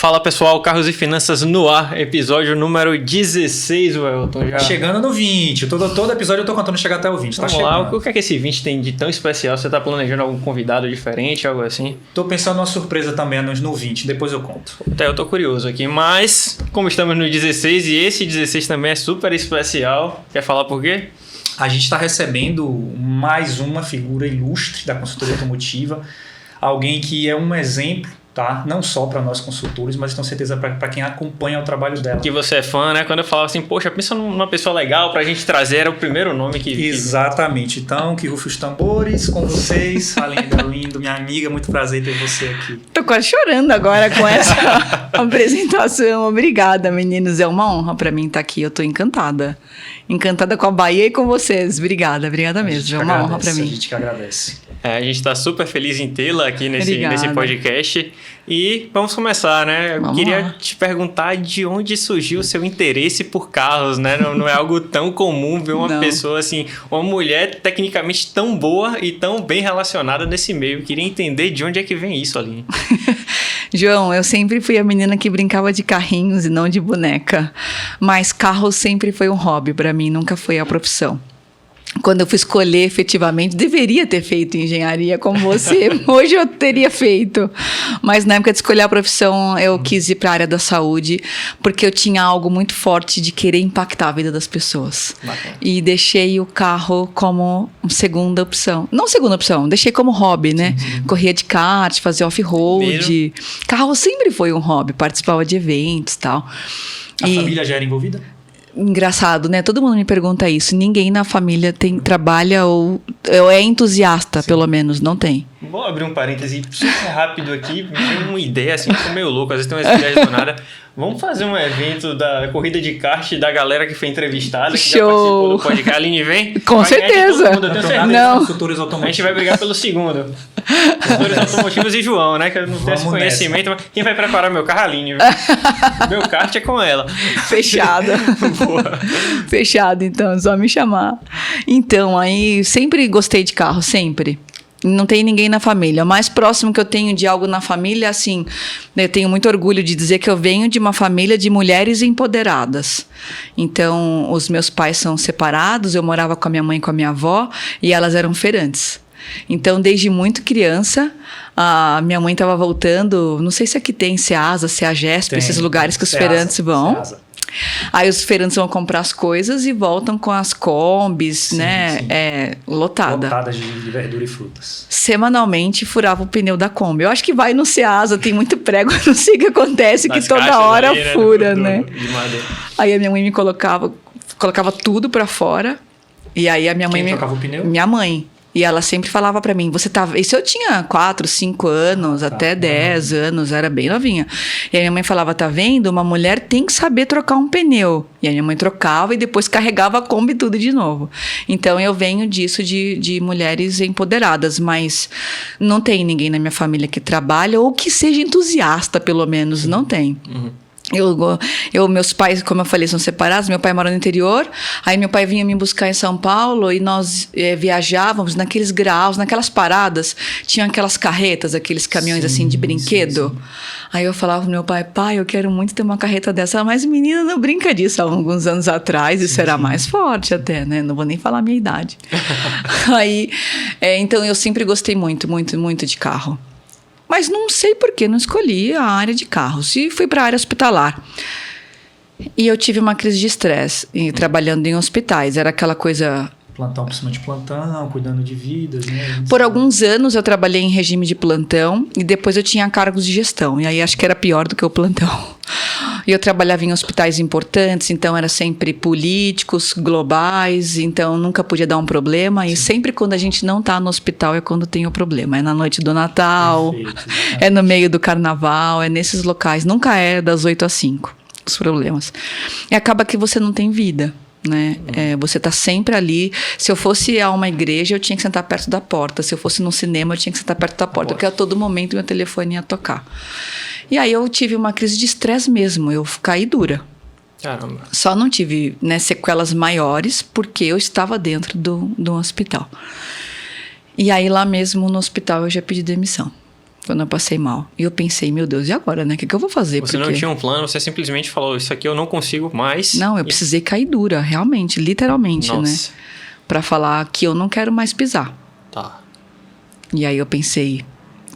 Fala pessoal, Carros e Finanças no ar, episódio número 16, Welton. Já... Chegando no 20, todo episódio eu tô contando chegar até o 20, Vamos lá, o que é que esse 20 tem de tão especial? Você tá planejando algum convidado diferente, algo assim? Tô pensando numa surpresa também no 20, depois eu conto. Até eu tô curioso aqui, mas como estamos no 16 e esse 16 também é super especial, quer falar por quê? A gente está recebendo mais uma figura ilustre da consultoria automotiva, alguém que é um exemplo, tá? Não só para nós consultores, mas tenho certeza para quem acompanha o trabalho dela. Que você é fã, né? Quando eu falava assim, poxa, pensa numa pessoa legal pra gente trazer, era o primeiro nome que... Exatamente. Então, que rufe os tambores com vocês. Alinda Lindo, minha amiga, muito prazer ter você aqui. Tô quase chorando agora com essa apresentação. Obrigada, meninos. É uma honra para mim estar aqui. Eu tô encantada. Encantada com a Bahia e com vocês. Obrigada mesmo. É uma honra para mim. A gente que agradece. A gente está super feliz em tê-la aqui nesse podcast. E vamos começar, né? Eu queria te perguntar de onde surgiu o seu interesse por carros, né? Não é algo tão comum ver uma pessoa assim, uma mulher tecnicamente tão boa e tão bem relacionada nesse meio. Eu queria entender de onde é que vem isso, Aline. João, eu sempre fui a menina que brincava de carrinhos e não de boneca. Mas carro sempre foi um hobby para mim, nunca foi a profissão. Quando eu fui escolher efetivamente, deveria ter feito engenharia como você, hoje eu teria feito. Mas na época de escolher a profissão, eu quis ir para a área da saúde, porque eu tinha algo muito forte de querer impactar a vida das pessoas. Bacana. E deixei o carro como segunda opção. Não segunda opção, deixei como hobby, né? Sim. Corria de kart, fazia off-road. Carro sempre foi um hobby, participava de eventos e tal. A família já era envolvida? Engraçado, né? Todo mundo me pergunta isso. Ninguém na família trabalha ou é entusiasta, sim, pelo menos. Não tem. Vou abrir um parêntese super rápido aqui. Me deu uma ideia, assim, ficou meio louco. Às vezes tem umas ideias do nada. Vamos fazer um evento da corrida de kart da galera que foi entrevistada, que show, já participou do podcast. A Aline vem? Com certeza. Mundo, eu tenho certeza. Não. A gente vai brigar pelo segundo. Consultores automotivos e João, né? Que eu não tenho esse conhecimento. Mas quem vai preparar meu carro? A Aline. Meu kart é com ela. Fechada. Boa. Fechado, então. Só me chamar. Então, aí sempre gostei de carro, sempre. Não tem ninguém na família. O mais próximo que eu tenho de algo na família, assim, eu tenho muito orgulho de dizer que eu venho de uma família de mulheres empoderadas. Então, os meus pais são separados, eu morava com a minha mãe e com a minha avó, e elas eram feirantes. Então, desde muito criança, a minha mãe estava voltando, não sei se aqui tem Ceasa, Ceagesp, esses lugares que os feirantes vão. Ceasa. Aí os feirantes vão comprar as coisas e voltam com as combis, sim, né? Sim. Lotadas de verdura e frutas. Semanalmente furava o pneu da Kombi. Eu acho que vai no Ceasa, tem muito prego, não sei o que acontece, que toda hora aí, fura, né? Aí a minha mãe me colocava tudo pra fora. E aí a minha mãe... Quem trocava o pneu? Minha mãe. E ela sempre falava pra mim, isso eu tinha 4, 5 anos, até 10 anos, era bem novinha. E a minha mãe falava, tá vendo? Uma mulher tem que saber trocar um pneu. E a minha mãe trocava e depois carregava a Kombi tudo de novo. Então eu venho disso de mulheres empoderadas, mas não tem ninguém na minha família que trabalha ou que seja entusiasta, pelo menos, não tem. Uhum. Meus pais, como eu falei, são separados. Meu pai mora no interior. Aí meu pai vinha me buscar em São Paulo e nós viajávamos naqueles graus, naquelas paradas. Tinham aquelas carretas, aqueles caminhões, sim, assim de brinquedo. Sim. Aí eu falava pro meu pai, eu quero muito ter uma carreta dessa. Mas menina, não brinca disso. Há alguns anos atrás, isso era mais forte até, né? Não vou nem falar a minha idade. Aí, então eu sempre gostei muito, muito, muito de carro. Mas não sei por que não escolhi a área de carros e fui para a área hospitalar. E eu tive uma crise de estresse trabalhando em hospitais. Era aquela coisa... Plantão por cima de plantão, cuidando de vidas, né? Por alguns anos eu trabalhei em regime de plantão e depois eu tinha cargos de gestão. E aí acho que era pior do que o plantão. E eu trabalhava em hospitais importantes, então era sempre políticos, globais, então nunca podia dar um problema. E sempre quando a gente não está no hospital é quando tem o problema. É na noite do Natal, perfeito, é no meio do carnaval, é nesses locais. Nunca é das 8 às 5 os problemas. E acaba que você não tem vida. Né? Você tá sempre ali. Se eu fosse a uma igreja, eu tinha que sentar perto da porta. Se eu fosse num cinema, eu tinha que sentar perto da porta, porque a todo momento meu telefone ia tocar. E aí eu tive uma crise de estresse mesmo. Eu caí dura. Caramba. Só não tive, né, sequelas maiores porque eu estava dentro do hospital. E aí lá mesmo no hospital eu já pedi demissão. Quando eu passei mal. E eu pensei, meu Deus, e agora, né? O que eu vou fazer? Você não tinha um plano, você simplesmente falou, isso aqui eu não consigo mais. Não, eu precisei cair dura, realmente, literalmente, Nossa. né? Pra falar que eu não quero mais pisar. Tá. E aí eu pensei,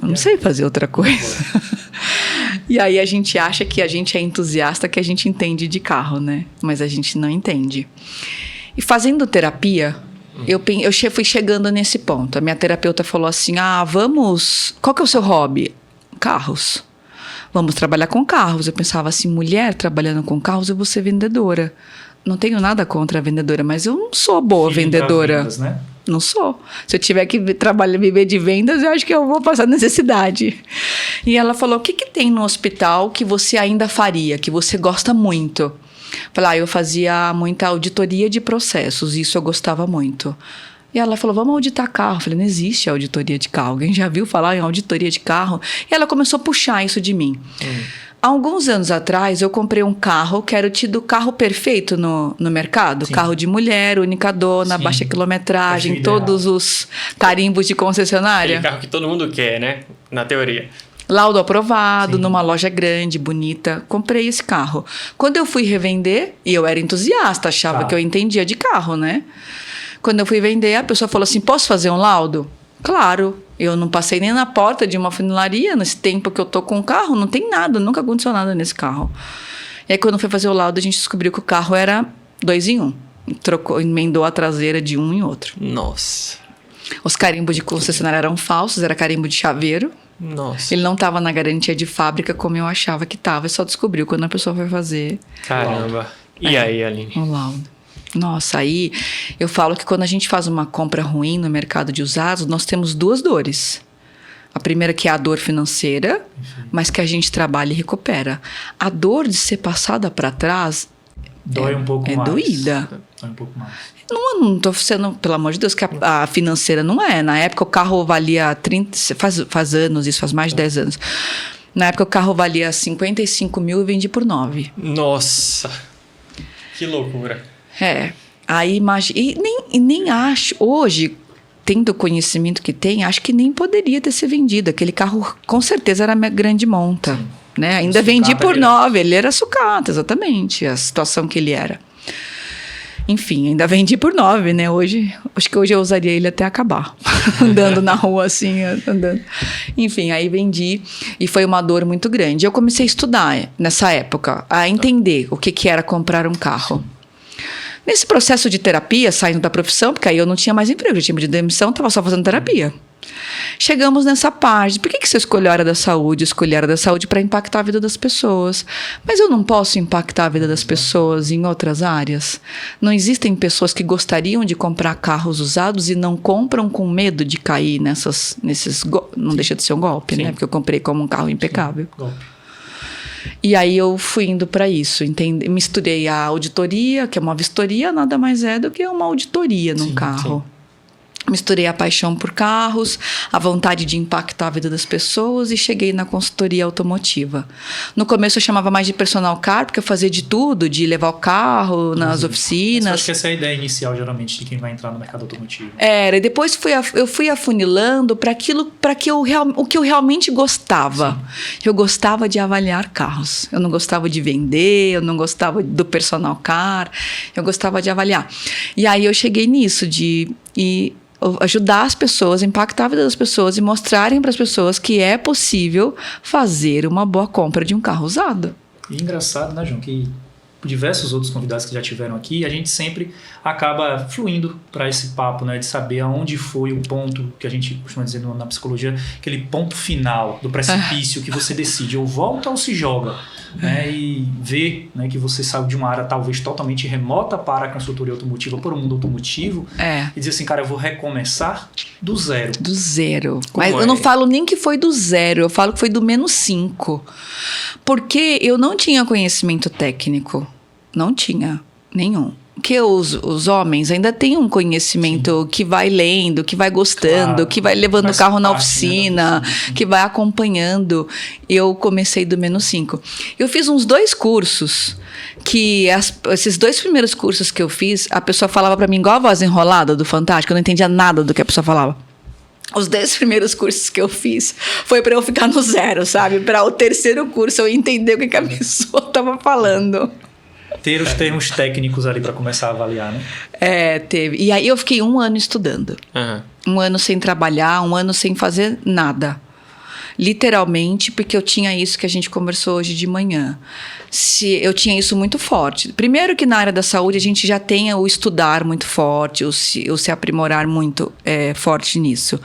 eu não sei fazer outra coisa. E aí a gente acha que a gente é entusiasta, que a gente entende de carro, né? Mas a gente não entende. E fazendo terapia, eu fui chegando nesse ponto. A minha terapeuta falou assim, qual que é o seu hobby? Carros. Vamos trabalhar com carros. Eu pensava assim, mulher trabalhando com carros, eu vou ser vendedora. Não tenho nada contra a vendedora, mas eu não sou boa vendedora. Vendas, né? Não sou. Se eu tiver que viver de vendas, eu acho que eu vou passar necessidade. E ela falou, o que tem no hospital que você ainda faria, que você gosta muito? Falei, eu fazia muita auditoria de processos, isso eu gostava muito. E ela falou, vamos auditar carro. Eu falei, não existe auditoria de carro. Alguém já viu falar em auditoria de carro? E ela começou a puxar isso de mim. Há alguns anos atrás, eu comprei um carro que era o tido carro perfeito no mercado. Sim. Carro de mulher, única dona, sim, baixa quilometragem, todos os carimbos de concessionária. Aquele carro que todo mundo quer, né? Na teoria. Laudo aprovado, sim, numa loja grande, bonita. Comprei esse carro. Quando eu fui revender, e eu era entusiasta, achava que eu entendia de carro, né? Quando eu fui vender, a pessoa falou assim, posso fazer um laudo? Claro. Eu não passei nem na porta de uma funilaria nesse tempo que eu tô com o carro, não tem nada, nunca aconteceu nada nesse carro. E aí, quando foi fazer o laudo, a gente descobriu que o carro era 2 em 1. Emendou a traseira de um em outro. Nossa. Os carimbos de concessionária eram falsos, era carimbo de chaveiro. Nossa. Ele não estava na garantia de fábrica como eu achava que estava, e só descobriu quando a pessoa foi fazer. Caramba. E aí, Aline? O laudo. Nossa, aí eu falo que quando a gente faz uma compra ruim no mercado de usados, nós temos 2 dores. A primeira que é a dor financeira, mas que a gente trabalha e recupera. A dor de ser passada para trás dói um pouco mais. É doída. Dói um pouco mais. Não tô sendo, pelo amor de Deus, que a financeira não é. Na época o carro valia 30, faz anos, isso faz mais de 10 anos. Na época o carro valia 55 mil e vendi por 9. Nossa, que loucura. Aí imagina, e nem acho, hoje, tendo o conhecimento que tem, acho que nem poderia ter sido vendido. Aquele carro, com certeza, era minha grande monta. Né? Ainda vendi por 9, ele era sucata, exatamente, a situação que ele era. Enfim, ainda vendi por 9, né? Acho que hoje eu usaria ele até acabar. Andando na rua assim, andando. Enfim, aí vendi e foi uma dor muito grande. Eu comecei a estudar nessa época, a entender o que era comprar um carro. Nesse processo de terapia, saindo da profissão, porque aí eu não tinha mais emprego, eu tinha pedido demissão, estava só fazendo terapia. Chegamos nessa parte. Por que você escolheu a área da saúde? Eu escolhi a área da saúde para impactar a vida das pessoas. Mas eu não posso impactar a vida das pessoas em outras áreas? Não existem pessoas que gostariam de comprar carros usados e não compram com medo de cair nesses... Não deixa de ser um golpe, sim, né? Porque eu comprei como um carro impecável. Sim, golpe. E aí eu fui indo para isso, misturei a auditoria, que é uma vistoria, nada mais é do que uma auditoria num carro. Sim. Misturei a paixão por carros, a vontade de impactar a vida das pessoas e cheguei na consultoria automotiva. No começo eu chamava mais de personal car, porque eu fazia de tudo, de levar o carro nas oficinas. Acho que essa é a ideia inicial, geralmente, de quem vai entrar no mercado automotivo. E depois eu fui afunilando para o que eu realmente gostava. Sim. Eu gostava de avaliar carros. Eu não gostava de vender, eu não gostava do personal car, eu gostava de avaliar. E aí eu cheguei nisso, de ajudar as pessoas, impactar a vida das pessoas e mostrarem para as pessoas que é possível fazer uma boa compra de um carro usado. E engraçado, né, João, que diversos outros convidados que já tiveram aqui, a gente sempre acaba fluindo para esse papo, né, de saber aonde foi o ponto que a gente costuma dizer na psicologia, aquele ponto final do precipício que você decide, ou volta ou se joga, né, e vê, né, que você saiu de uma área talvez totalmente remota para a consultoria automotiva, para o mundo automotivo, e diz assim, cara, eu vou recomeçar do zero. Do zero. Mas eu não falo nem que foi do zero, eu falo que foi do -5. Porque eu não tinha conhecimento técnico. Não tinha nenhum. Porque os homens ainda têm um conhecimento, sim, que vai lendo, que vai gostando, claro, que vai levando o carro na oficina, que vai acompanhando. Eu comecei do -5. Eu fiz uns 2 cursos, que esses 2 primeiros cursos que eu fiz, a pessoa falava pra mim igual a voz enrolada do Fantástico, eu não entendia nada do que a pessoa falava. Os 10 primeiros cursos que eu fiz foi para eu ficar no zero, sabe? Para o terceiro curso eu entender o que a pessoa estava falando. Ter os termos técnicos ali para começar a avaliar, né? Teve. E aí eu fiquei 1 ano estudando. Uhum. 1 ano sem trabalhar, 1 ano sem fazer nada. Literalmente, porque eu tinha isso que a gente conversou hoje de manhã. Eu tinha isso muito forte. Primeiro que na área da saúde a gente já tem o estudar muito forte, o se aprimorar muito forte nisso.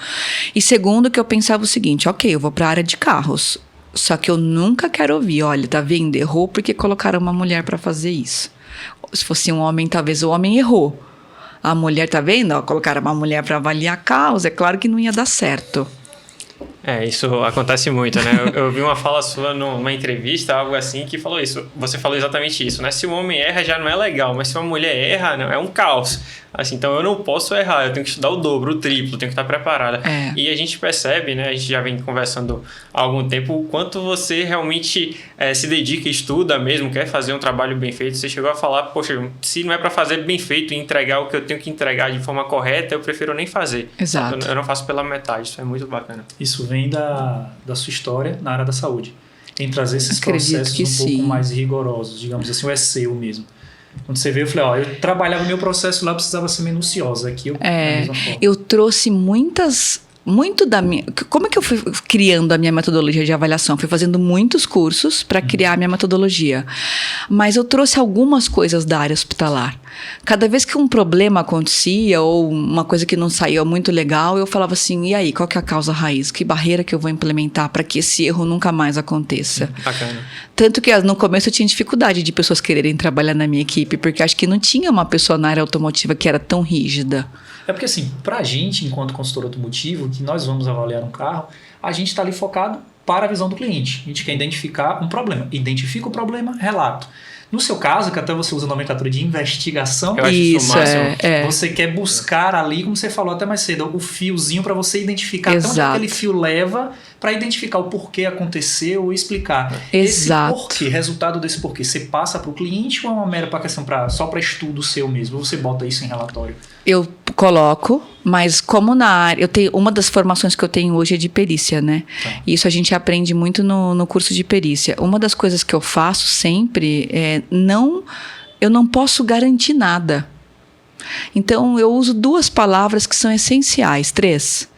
E segundo que eu pensava o seguinte, ok, eu vou para a área de carros. Só que eu nunca quero ouvir, olha, tá vendo? Errou porque colocaram uma mulher para fazer isso. Se fosse um homem, talvez o homem errou. A mulher, tá vendo? Ó, colocaram uma mulher para avaliar carros, é claro que não ia dar certo. Isso acontece muito, né? Eu vi uma fala sua numa entrevista, algo assim, que falou isso. Você falou exatamente isso, né? Se um homem erra, já não é legal, mas se uma mulher erra, não, é um caos. Assim, então eu não posso errar, eu tenho que estudar o dobro, o triplo, tenho que estar preparada. E a gente percebe, né? A gente já vem conversando há algum tempo, o quanto você realmente se dedica, estuda mesmo, quer fazer um trabalho bem feito. Você chegou a falar, poxa, se não é para fazer bem feito e entregar o que eu tenho que entregar de forma correta, eu prefiro nem fazer. Exato. Eu não faço pela metade, isso é muito bacana. Isso vem da sua história na área da saúde. Em trazer esses processos um pouco mais rigorosos, digamos assim, o seu mesmo. Quando você veio, eu falei, eu trabalhava o meu processo lá, precisava ser minuciosa. Aqui eu trouxe muito da minha... Como é que eu fui criando a minha metodologia de avaliação? Fui fazendo muitos cursos para criar a minha metodologia. Mas eu trouxe algumas coisas da área hospitalar. Cada vez que um problema acontecia ou uma coisa que não saía muito legal, eu falava assim, e aí, qual que é a causa raiz? Que barreira que eu vou implementar para que esse erro nunca mais aconteça? Bacana. Tanto que no começo eu tinha dificuldade de pessoas quererem trabalhar na minha equipe, porque acho que não tinha uma pessoa na área automotiva que era tão rígida. É porque assim, pra gente, enquanto consultor automotivo, que nós vamos avaliar um carro, a gente está ali focado para a visão do cliente. A gente quer identificar um problema. Identifica o problema, relato. No seu caso, que até você usa a nomenclatura de investigação, eu acho isso máximo. Você quer buscar ali, como você falou até mais cedo, o fiozinho para você identificar Exato. até onde aquele fio leva, para identificar o porquê aconteceu e explicar. Exato. Esse porquê, resultado desse porquê, você passa para o cliente ou é uma mera questão só para estudo seu mesmo? Ou você bota isso em relatório? Eu coloco, mas como na área... uma das formações que eu tenho hoje é de perícia, né? Tá. Isso a gente aprende muito no curso de perícia. Uma das coisas que eu faço sempre eu não posso garantir nada. Então, eu uso 2 palavras que são essenciais. 3.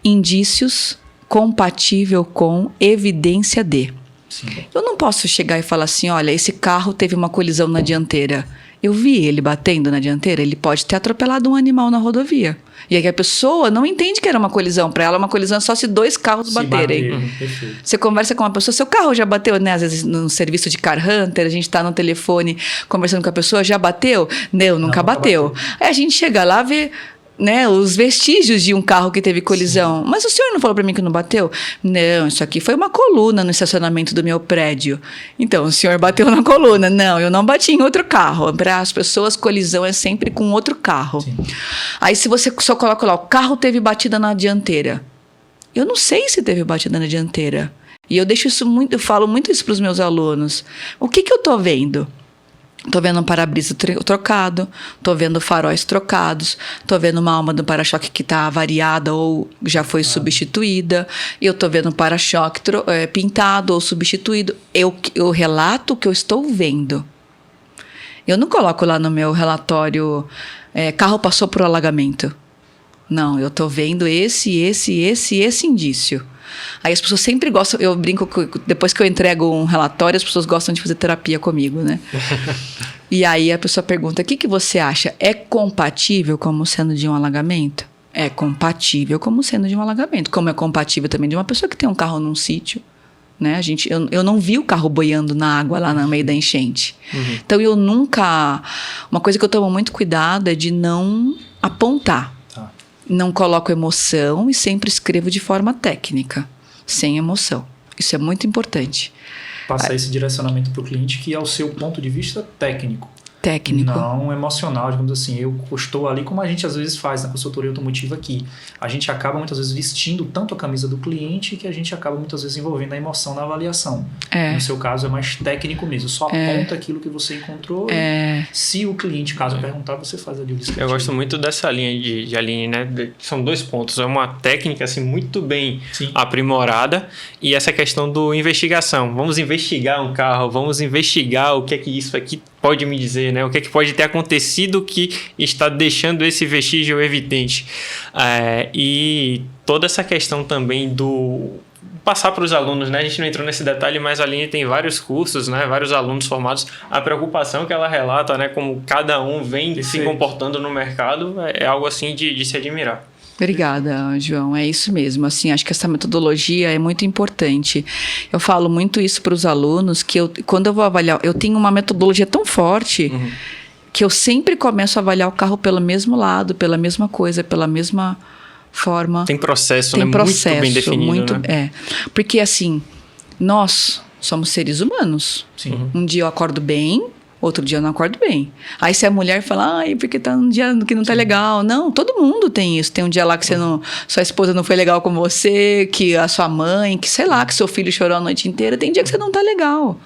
Indícios, compatível com, evidência de. Sim. Eu não posso chegar e falar assim, olha, esse carro teve uma colisão na dianteira. Eu vi ele batendo na dianteira, ele pode ter atropelado um animal na rodovia. E aí a pessoa não entende que era uma colisão. Para ela, uma colisão é só se 2 carros baterem. Perfeito. Você conversa com uma pessoa, seu carro já bateu, né? Às vezes no serviço de Car Hunter, a gente tá no telefone conversando com a pessoa, já bateu? Não, nunca bateu. Aí a gente chega lá, vê... né, os vestígios de um carro que teve colisão. Sim. Mas o senhor não falou para mim que não bateu? Não, isso aqui foi uma coluna no estacionamento do meu prédio. Então, o senhor bateu na coluna. Não, eu não bati em outro carro. Para as pessoas, colisão é sempre com outro carro. Sim. Aí, se você só coloca lá, o carro teve batida na dianteira. Eu não sei se teve batida na dianteira. E eu falo muito isso para os meus alunos. O que eu estou vendo? Tô vendo um para-brisa trocado, tô vendo faróis trocados, tô vendo uma alma do para-choque que tá avariada ou já foi substituída, eu tô vendo um para-choque pintado ou substituído. Eu relato o que eu estou vendo. Eu não coloco lá no meu relatório, carro passou por alagamento. Não, eu tô vendo esse indício. Aí as pessoas sempre gostam, eu brinco que depois que eu entrego um relatório, as pessoas gostam de fazer terapia comigo, né? E aí a pessoa pergunta, o que você acha? É compatível como sendo de um alagamento? É compatível como sendo de um alagamento. Como é compatível também de uma pessoa que tem um carro num sítio, né? Eu não vi o carro boiando na água lá no meio da enchente. Uhum. Então eu nunca... Uma coisa que eu tomo muito cuidado é de não apontar. Não coloco emoção e sempre escrevo de forma técnica, sem emoção. Isso é muito importante. Passar esse direcionamento para o cliente que é o seu ponto de vista técnico. Técnico. Não emocional, digamos assim. Eu estou ali como a gente às vezes faz na consultoria automotiva aqui. A gente acaba muitas vezes vestindo tanto a camisa do cliente que a gente acaba muitas vezes envolvendo a emoção na avaliação. No seu caso é mais técnico mesmo. Só aponta aquilo que você encontrou. Se o cliente, caso perguntar, você faz ali o descritivo. Eu gosto muito dessa linha de Aline, né? São 2 pontos. É uma técnica assim, muito bem aprimorada e essa questão do investigação. Vamos investigar um carro, vamos investigar o que é que isso aqui pode me dizer, né? O que é que pode ter acontecido que está deixando esse vestígio evidente. E toda essa questão também do passar para os alunos, né? A gente não entrou nesse detalhe, mas a Aline tem vários cursos, né? Vários alunos formados. A preocupação que ela relata, né? Como cada um vem se comportando no mercado, é algo assim de se admirar. Obrigada, João. É isso mesmo. Assim, acho que essa metodologia é muito importante. Eu falo muito isso para os alunos, que quando eu vou avaliar, eu tenho uma metodologia tão forte que eu sempre começo a avaliar o carro pelo mesmo lado, pela mesma coisa, pela mesma forma. Tem processo, né? Muito bem definido, né? Porque, assim, nós somos seres humanos. Sim. Um dia eu acordo bem, outro dia eu não acordo bem. Aí se a mulher fala, porque tá um dia que não tá legal. Não, todo mundo tem isso. Tem um dia lá que sua esposa não foi legal com você, que a sua mãe, que sei lá, que seu filho chorou a noite inteira. Tem dia que você não tá legal.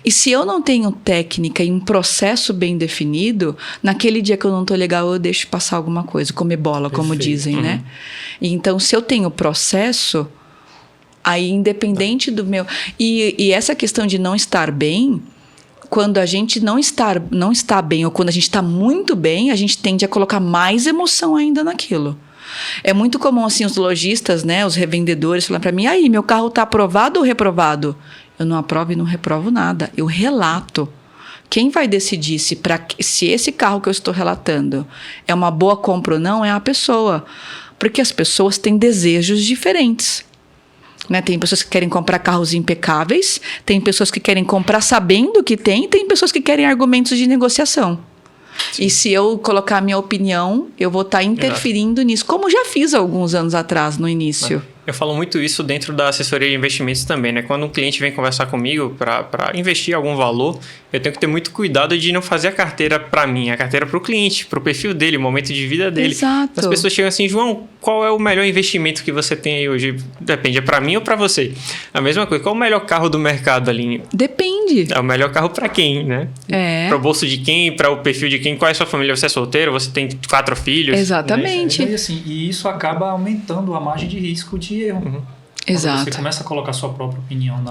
E se eu não tenho técnica e um processo bem definido, naquele dia que eu não tô legal, eu deixo passar alguma coisa, comer bola, como dizem, né? E então, se eu tenho processo, aí independente do meu... E essa questão de não estar bem... Quando a gente não está bem ou quando a gente está muito bem, a gente tende a colocar mais emoção ainda naquilo. É muito comum, assim, os lojistas, né, os revendedores falam para mim, aí, meu carro está aprovado ou reprovado? Eu não aprovo e não reprovo nada, eu relato. Quem vai decidir se esse carro que eu estou relatando é uma boa compra ou não é a pessoa. Porque as pessoas têm desejos diferentes. Né? Tem pessoas que querem comprar carros impecáveis, tem pessoas que querem comprar sabendo que tem pessoas que querem argumentos de negociação. Sim. E se eu colocar a minha opinião, eu vou estar interferindo nisso, como já fiz alguns anos atrás, no início. Eu falo muito isso dentro da assessoria de investimentos também, né? Quando um cliente vem conversar comigo para investir algum valor, eu tenho que ter muito cuidado de não fazer a carteira para mim, a carteira para o cliente, para o perfil dele, o momento de vida dele. Exato. As pessoas chegam assim, João, qual é o melhor investimento que você tem aí hoje? Depende, é para mim ou para você? A mesma coisa, qual é o melhor carro do mercado, Aline? Depende. É o melhor carro para quem, né? Para o bolso de quem, para o perfil de quem, qual é a sua família? Você é solteiro? Você tem 4 filhos? Exatamente. Né? E isso acaba aumentando a margem de risco de erro. Exato. Quando você começa a colocar sua própria opinião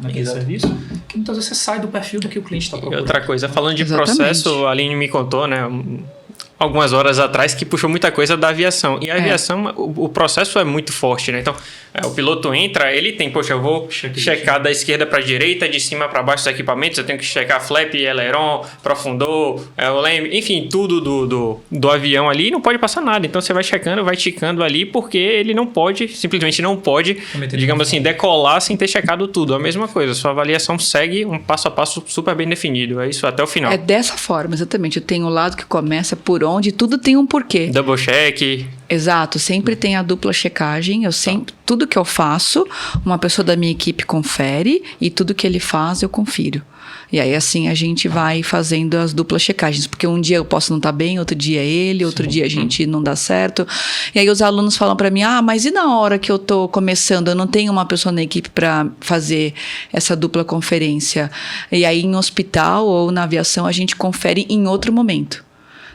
naquele serviço, que muitas vezes você sai do perfil do que o cliente está procurando. E outra coisa, falando de processo, a Aline me contou, né, algumas horas atrás, que puxou muita coisa da aviação. E a aviação, o processo é muito forte, né? Então, o piloto entra, ele tem, eu vou checar da esquerda para a direita, de cima para baixo dos equipamentos, eu tenho que checar flap, aileron, profundor, o leme, enfim, tudo do avião ali, não pode passar nada. Então, você vai checando, vai ticando ali, porque ele não pode, simplesmente não pode, digamos assim, decolar sem ter checado tudo. A mesma coisa, sua avaliação segue um passo a passo super bem definido. É isso até o final. É dessa forma, exatamente. Eu tenho o lado que começa por onde tudo tem um porquê. Double check. Exato, sempre tem a dupla checagem. Tudo que eu faço, uma pessoa da minha equipe confere e tudo que ele faz eu confiro. E aí assim a gente vai fazendo as duplas checagens, porque um dia eu posso não estar bem, outro dia é ele, outro dia a gente não dá certo. E aí os alunos falam para mim, mas e na hora que eu tô começando, eu não tenho uma pessoa na equipe para fazer essa dupla conferência. E aí em hospital ou na aviação a gente confere em outro momento.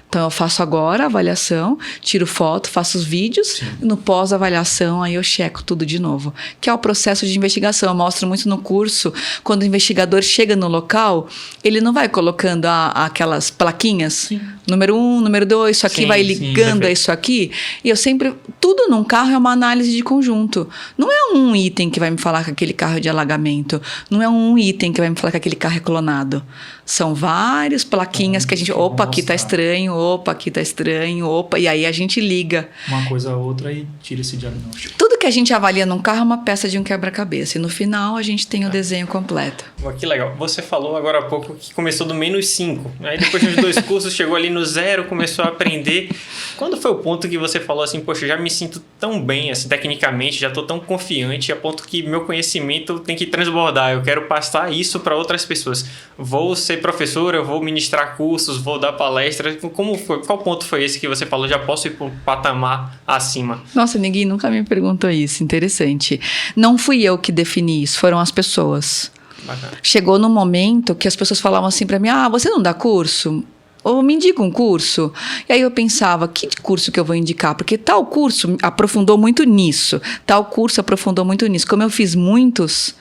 Então, eu faço agora a avaliação, tiro foto, faço os vídeos, e no pós-avaliação, aí eu checo tudo de novo. Que é o processo de investigação. Eu mostro muito no curso, quando o investigador chega no local, ele não vai colocando aquelas plaquinhas, número 1, número 2, isso aqui vai ligando a isso aqui. E eu sempre, tudo num carro é uma análise de conjunto. Não é um item que vai me falar que aquele carro é de alagamento, não é um item que vai me falar que aquele carro é clonado. São várias plaquinhas que a gente, aqui tá estranho, opa, aqui tá estranho, opa, e aí a gente liga. Uma coisa a outra e tira esse diagnóstico. Tudo que que a gente avalia num carro é uma peça de um quebra-cabeça. E no final a gente tem o desenho completo. Que legal. Você falou agora há pouco que começou do -5. Aí depois de uns 2 cursos, chegou ali no 0, começou a aprender. Quando foi o ponto que você falou assim, poxa, eu já me sinto tão bem, assim, tecnicamente, já estou tão confiante, a ponto que meu conhecimento tem que transbordar. Eu quero passar isso para outras pessoas. Vou ser professora, vou ministrar cursos, vou dar palestras. Como foi? Qual ponto foi esse que você falou? Já posso ir para um patamar acima? Nossa, ninguém nunca me perguntou isso. Interessante. Não fui eu que defini isso, foram as pessoas. Bacana. Chegou num momento que as pessoas falavam assim para mim, você não dá curso? Ou me indica um curso? E aí eu pensava, que curso que eu vou indicar? Porque tal curso aprofundou muito nisso, tal curso aprofundou muito nisso. Como eu fiz muitos,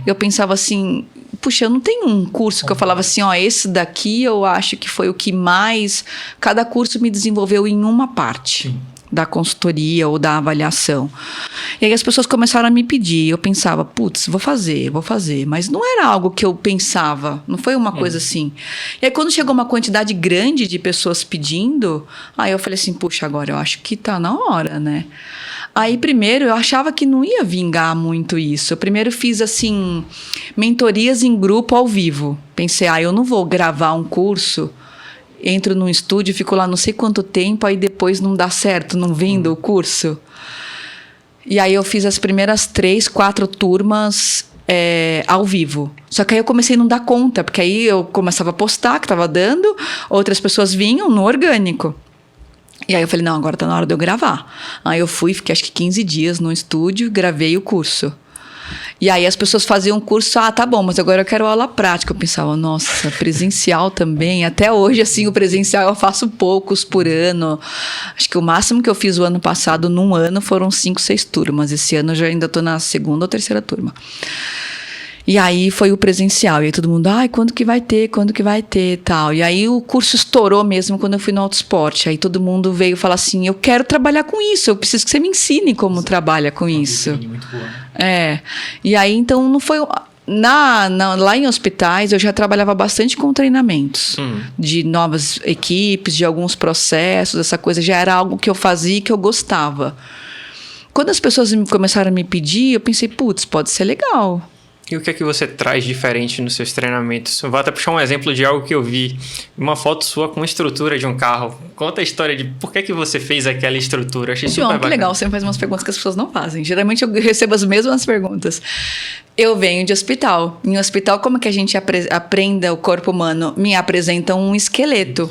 eu pensava assim, puxa, eu não tenho um curso que eu falava assim, esse daqui eu acho que foi o que mais... Cada curso me desenvolveu em uma parte. Sim. Da consultoria ou da avaliação. E aí as pessoas começaram a me pedir. Eu pensava, putz, vou fazer. Mas não era algo que eu pensava. Não foi uma coisa assim. E aí quando chegou uma quantidade grande de pessoas pedindo, aí eu falei assim, puxa, agora eu acho que tá na hora, né? Aí primeiro eu achava que não ia vingar muito isso. Eu primeiro fiz assim, mentorias em grupo ao vivo. Pensei, eu não vou gravar um curso... Entro num estúdio, fico lá não sei quanto tempo, aí depois não dá certo, não vendo o curso. E aí eu fiz as primeiras 3, 4 turmas ao vivo. Só que aí eu comecei a não dar conta, porque aí eu começava a postar que estava dando, outras pessoas vinham no orgânico. E aí eu falei, não, agora tá na hora de eu gravar. Aí eu fui, fiquei acho que 15 dias no estúdio, gravei o curso. E aí as pessoas faziam um curso, tá bom, mas agora eu quero aula prática. Eu pensava, nossa, presencial também. Até hoje, assim, o presencial eu faço poucos por ano. Acho que o máximo que eu fiz o ano passado, num ano, foram 5, 6 turmas. Esse ano eu já ainda tô na 2ª ou 3ª turma. E aí foi o presencial. E aí todo mundo, quando que vai ter e tal. E aí o curso estourou mesmo quando eu fui no Autosport. Aí todo mundo veio falar assim, eu quero trabalhar com isso, eu preciso que você me ensine como trabalha com isso. Muito boa, né? E aí então não foi... Lá em hospitais eu já trabalhava bastante com treinamentos de novas equipes, de alguns processos, essa coisa já era algo que eu fazia e que eu gostava. Quando as pessoas começaram a me pedir, eu pensei, putz, pode ser legal. E o que é que você traz diferente nos seus treinamentos? Eu vou até puxar um exemplo de algo que eu vi. Uma foto sua com a estrutura de um carro. Conta a história de por que você fez aquela estrutura. Achei super bacana. Que legal, você faz umas perguntas que as pessoas não fazem. Geralmente eu recebo as mesmas perguntas. Eu venho de hospital. Em hospital, como que a gente aprenda o corpo humano? Me apresentam um esqueleto.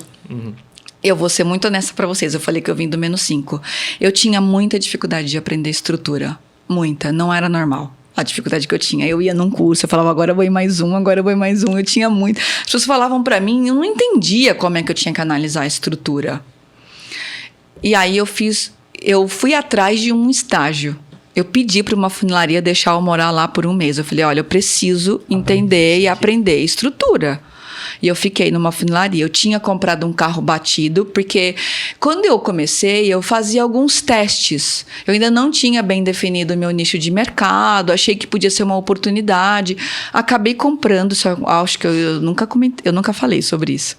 Eu vou ser muito honesta para vocês. Eu falei que eu vim do -5. Eu tinha muita dificuldade de aprender estrutura. Muita. Não era normal. A dificuldade que eu tinha. Eu ia num curso, eu falava, agora eu vou ir mais um. Eu tinha muito. As pessoas falavam pra mim, eu não entendia como é que eu tinha que analisar a estrutura. E aí eu fui atrás de um estágio. Eu pedi para uma funilaria deixar eu morar lá por um mês. Eu falei, olha, eu preciso entender e aprender estrutura. E eu fiquei numa funilaria. Eu tinha comprado um carro batido, porque quando eu comecei, eu fazia alguns testes. Eu ainda não tinha bem definido o meu nicho de mercado, achei que podia ser uma oportunidade. Acabei comprando, acho que eu nunca falei sobre isso.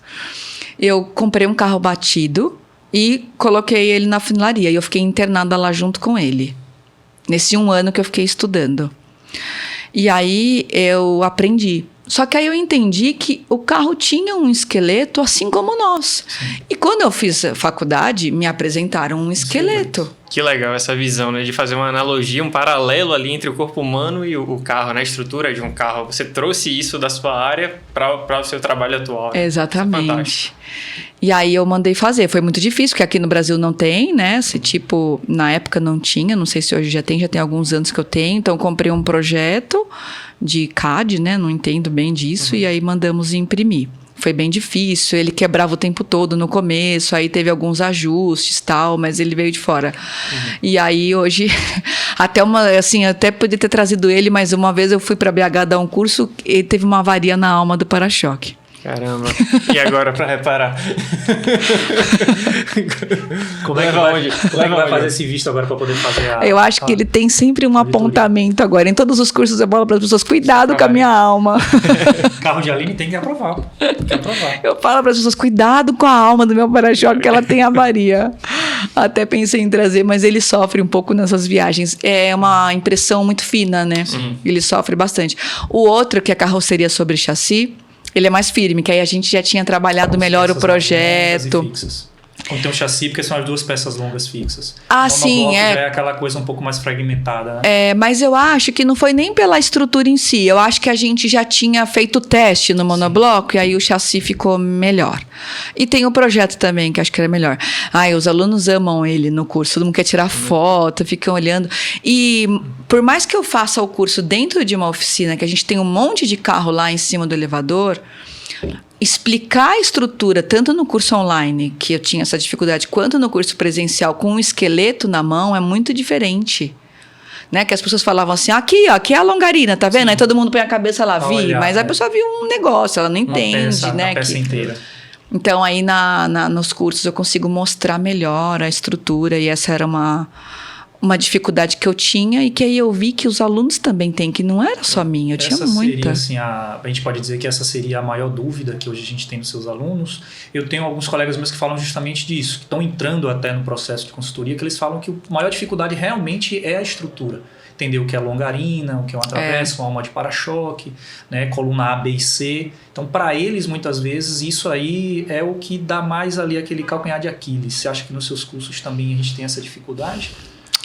Eu comprei um carro batido e coloquei ele na funilaria. E eu fiquei internada lá junto com ele. Nesse 1 ano que eu fiquei estudando. E aí eu aprendi. Só que aí eu entendi que o carro tinha um esqueleto assim como nós. Sim. E quando eu fiz a faculdade, me apresentaram um esqueleto. Que legal essa visão, né? De fazer uma analogia, um paralelo ali entre o corpo humano e o carro, né? A estrutura de um carro. Você trouxe isso da sua área para o seu trabalho atual. Né? Exatamente. E aí eu mandei fazer. Foi muito difícil, porque aqui no Brasil não tem, né? Esse tipo, na época não tinha. Não sei se hoje já tem alguns anos que eu tenho. Então, eu comprei um projeto de CAD, né? Não entendo bem disso. E aí mandamos imprimir. Foi bem difícil, ele quebrava o tempo todo no começo, aí teve alguns ajustes e tal, mas ele veio de fora. E aí hoje, até podia ter trazido ele, mas uma vez eu fui para BH dar um curso e teve uma avaria na alma do para-choque. Caramba, e agora para reparar? Como é que vai fazer esse visto agora para poder fazer a... Eu acho que ele tem sempre um apontamento agora. Em todos os cursos eu falo para as pessoas, cuidado com a minha alma. Carro de Aline tem que aprovar. Eu falo para as pessoas, cuidado com a alma do meu para-choque, que ela tem avaria. Até pensei em trazer, mas ele sofre um pouco nessas viagens. É uma impressão muito fina, né? Sim. Ele sofre bastante. O outro, que é a carroceria sobre chassi, ele é mais firme, que aí a gente já tinha trabalhado melhor o projeto. Quando tem um chassi, porque são as 2 peças longas fixas. Ah, sim, já é aquela coisa um pouco mais fragmentada, né? Mas eu acho que não foi nem pela estrutura em si. Eu acho que a gente já tinha feito o teste no monobloco, sim, e aí o chassi ficou melhor. E tem o projeto também, que acho que era melhor. Os alunos amam ele no curso. Todo mundo quer tirar foto, ficam olhando. E por mais que eu faça o curso dentro de uma oficina, que a gente tem um monte de carro lá em cima do elevador, explicar a estrutura, tanto no curso online, que eu tinha essa dificuldade, quanto no curso presencial, com um esqueleto na mão, é muito diferente. Né? Que as pessoas falavam assim, aqui é a longarina, tá vendo? Sim. Aí todo mundo põe a cabeça lá, mas a pessoa viu um negócio, ela não entende, né? A peça inteira. Então, aí nos cursos eu consigo mostrar melhor a estrutura, e essa era uma dificuldade que eu tinha, e que aí eu vi que os alunos também têm, que não era só minha, eu tinha muita. Assim, a gente pode dizer que essa seria a maior dúvida que hoje a gente tem nos seus alunos. Eu tenho alguns colegas meus que falam justamente disso, que estão entrando até no processo de consultoria, que eles falam que a maior dificuldade realmente é a estrutura. Entender o que é longarina, o que é uma travessa, uma alma de para-choque, né, coluna A, B e C. Então, para eles, muitas vezes, isso aí é o que dá mais ali aquele calcanhar de Aquiles. Você acha que nos seus cursos também a gente tem essa dificuldade?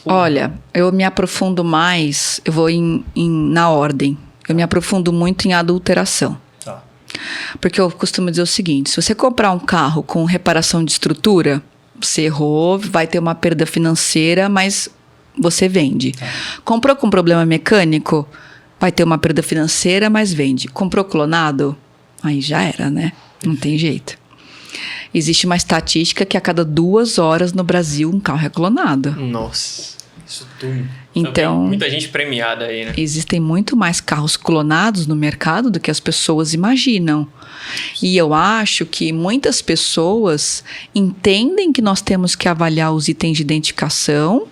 Olha, eu me aprofundo mais, eu vou na ordem. Eu me aprofundo muito em adulteração. Tá. Porque eu costumo dizer o seguinte, se você comprar um carro com reparação de estrutura, você errou, vai ter uma perda financeira, mas você vende. Tá. Comprou com problema mecânico, vai ter uma perda financeira, mas vende. Comprou clonado, aí já era, né? Não tem jeito. Existe uma estatística que a cada 2 horas no Brasil um carro é clonado. Nossa, isso tudo. Então, muita gente premiada aí, né? Existem muito mais carros clonados no mercado do que as pessoas imaginam. E eu acho que muitas pessoas entendem que nós temos que avaliar os itens de identificação.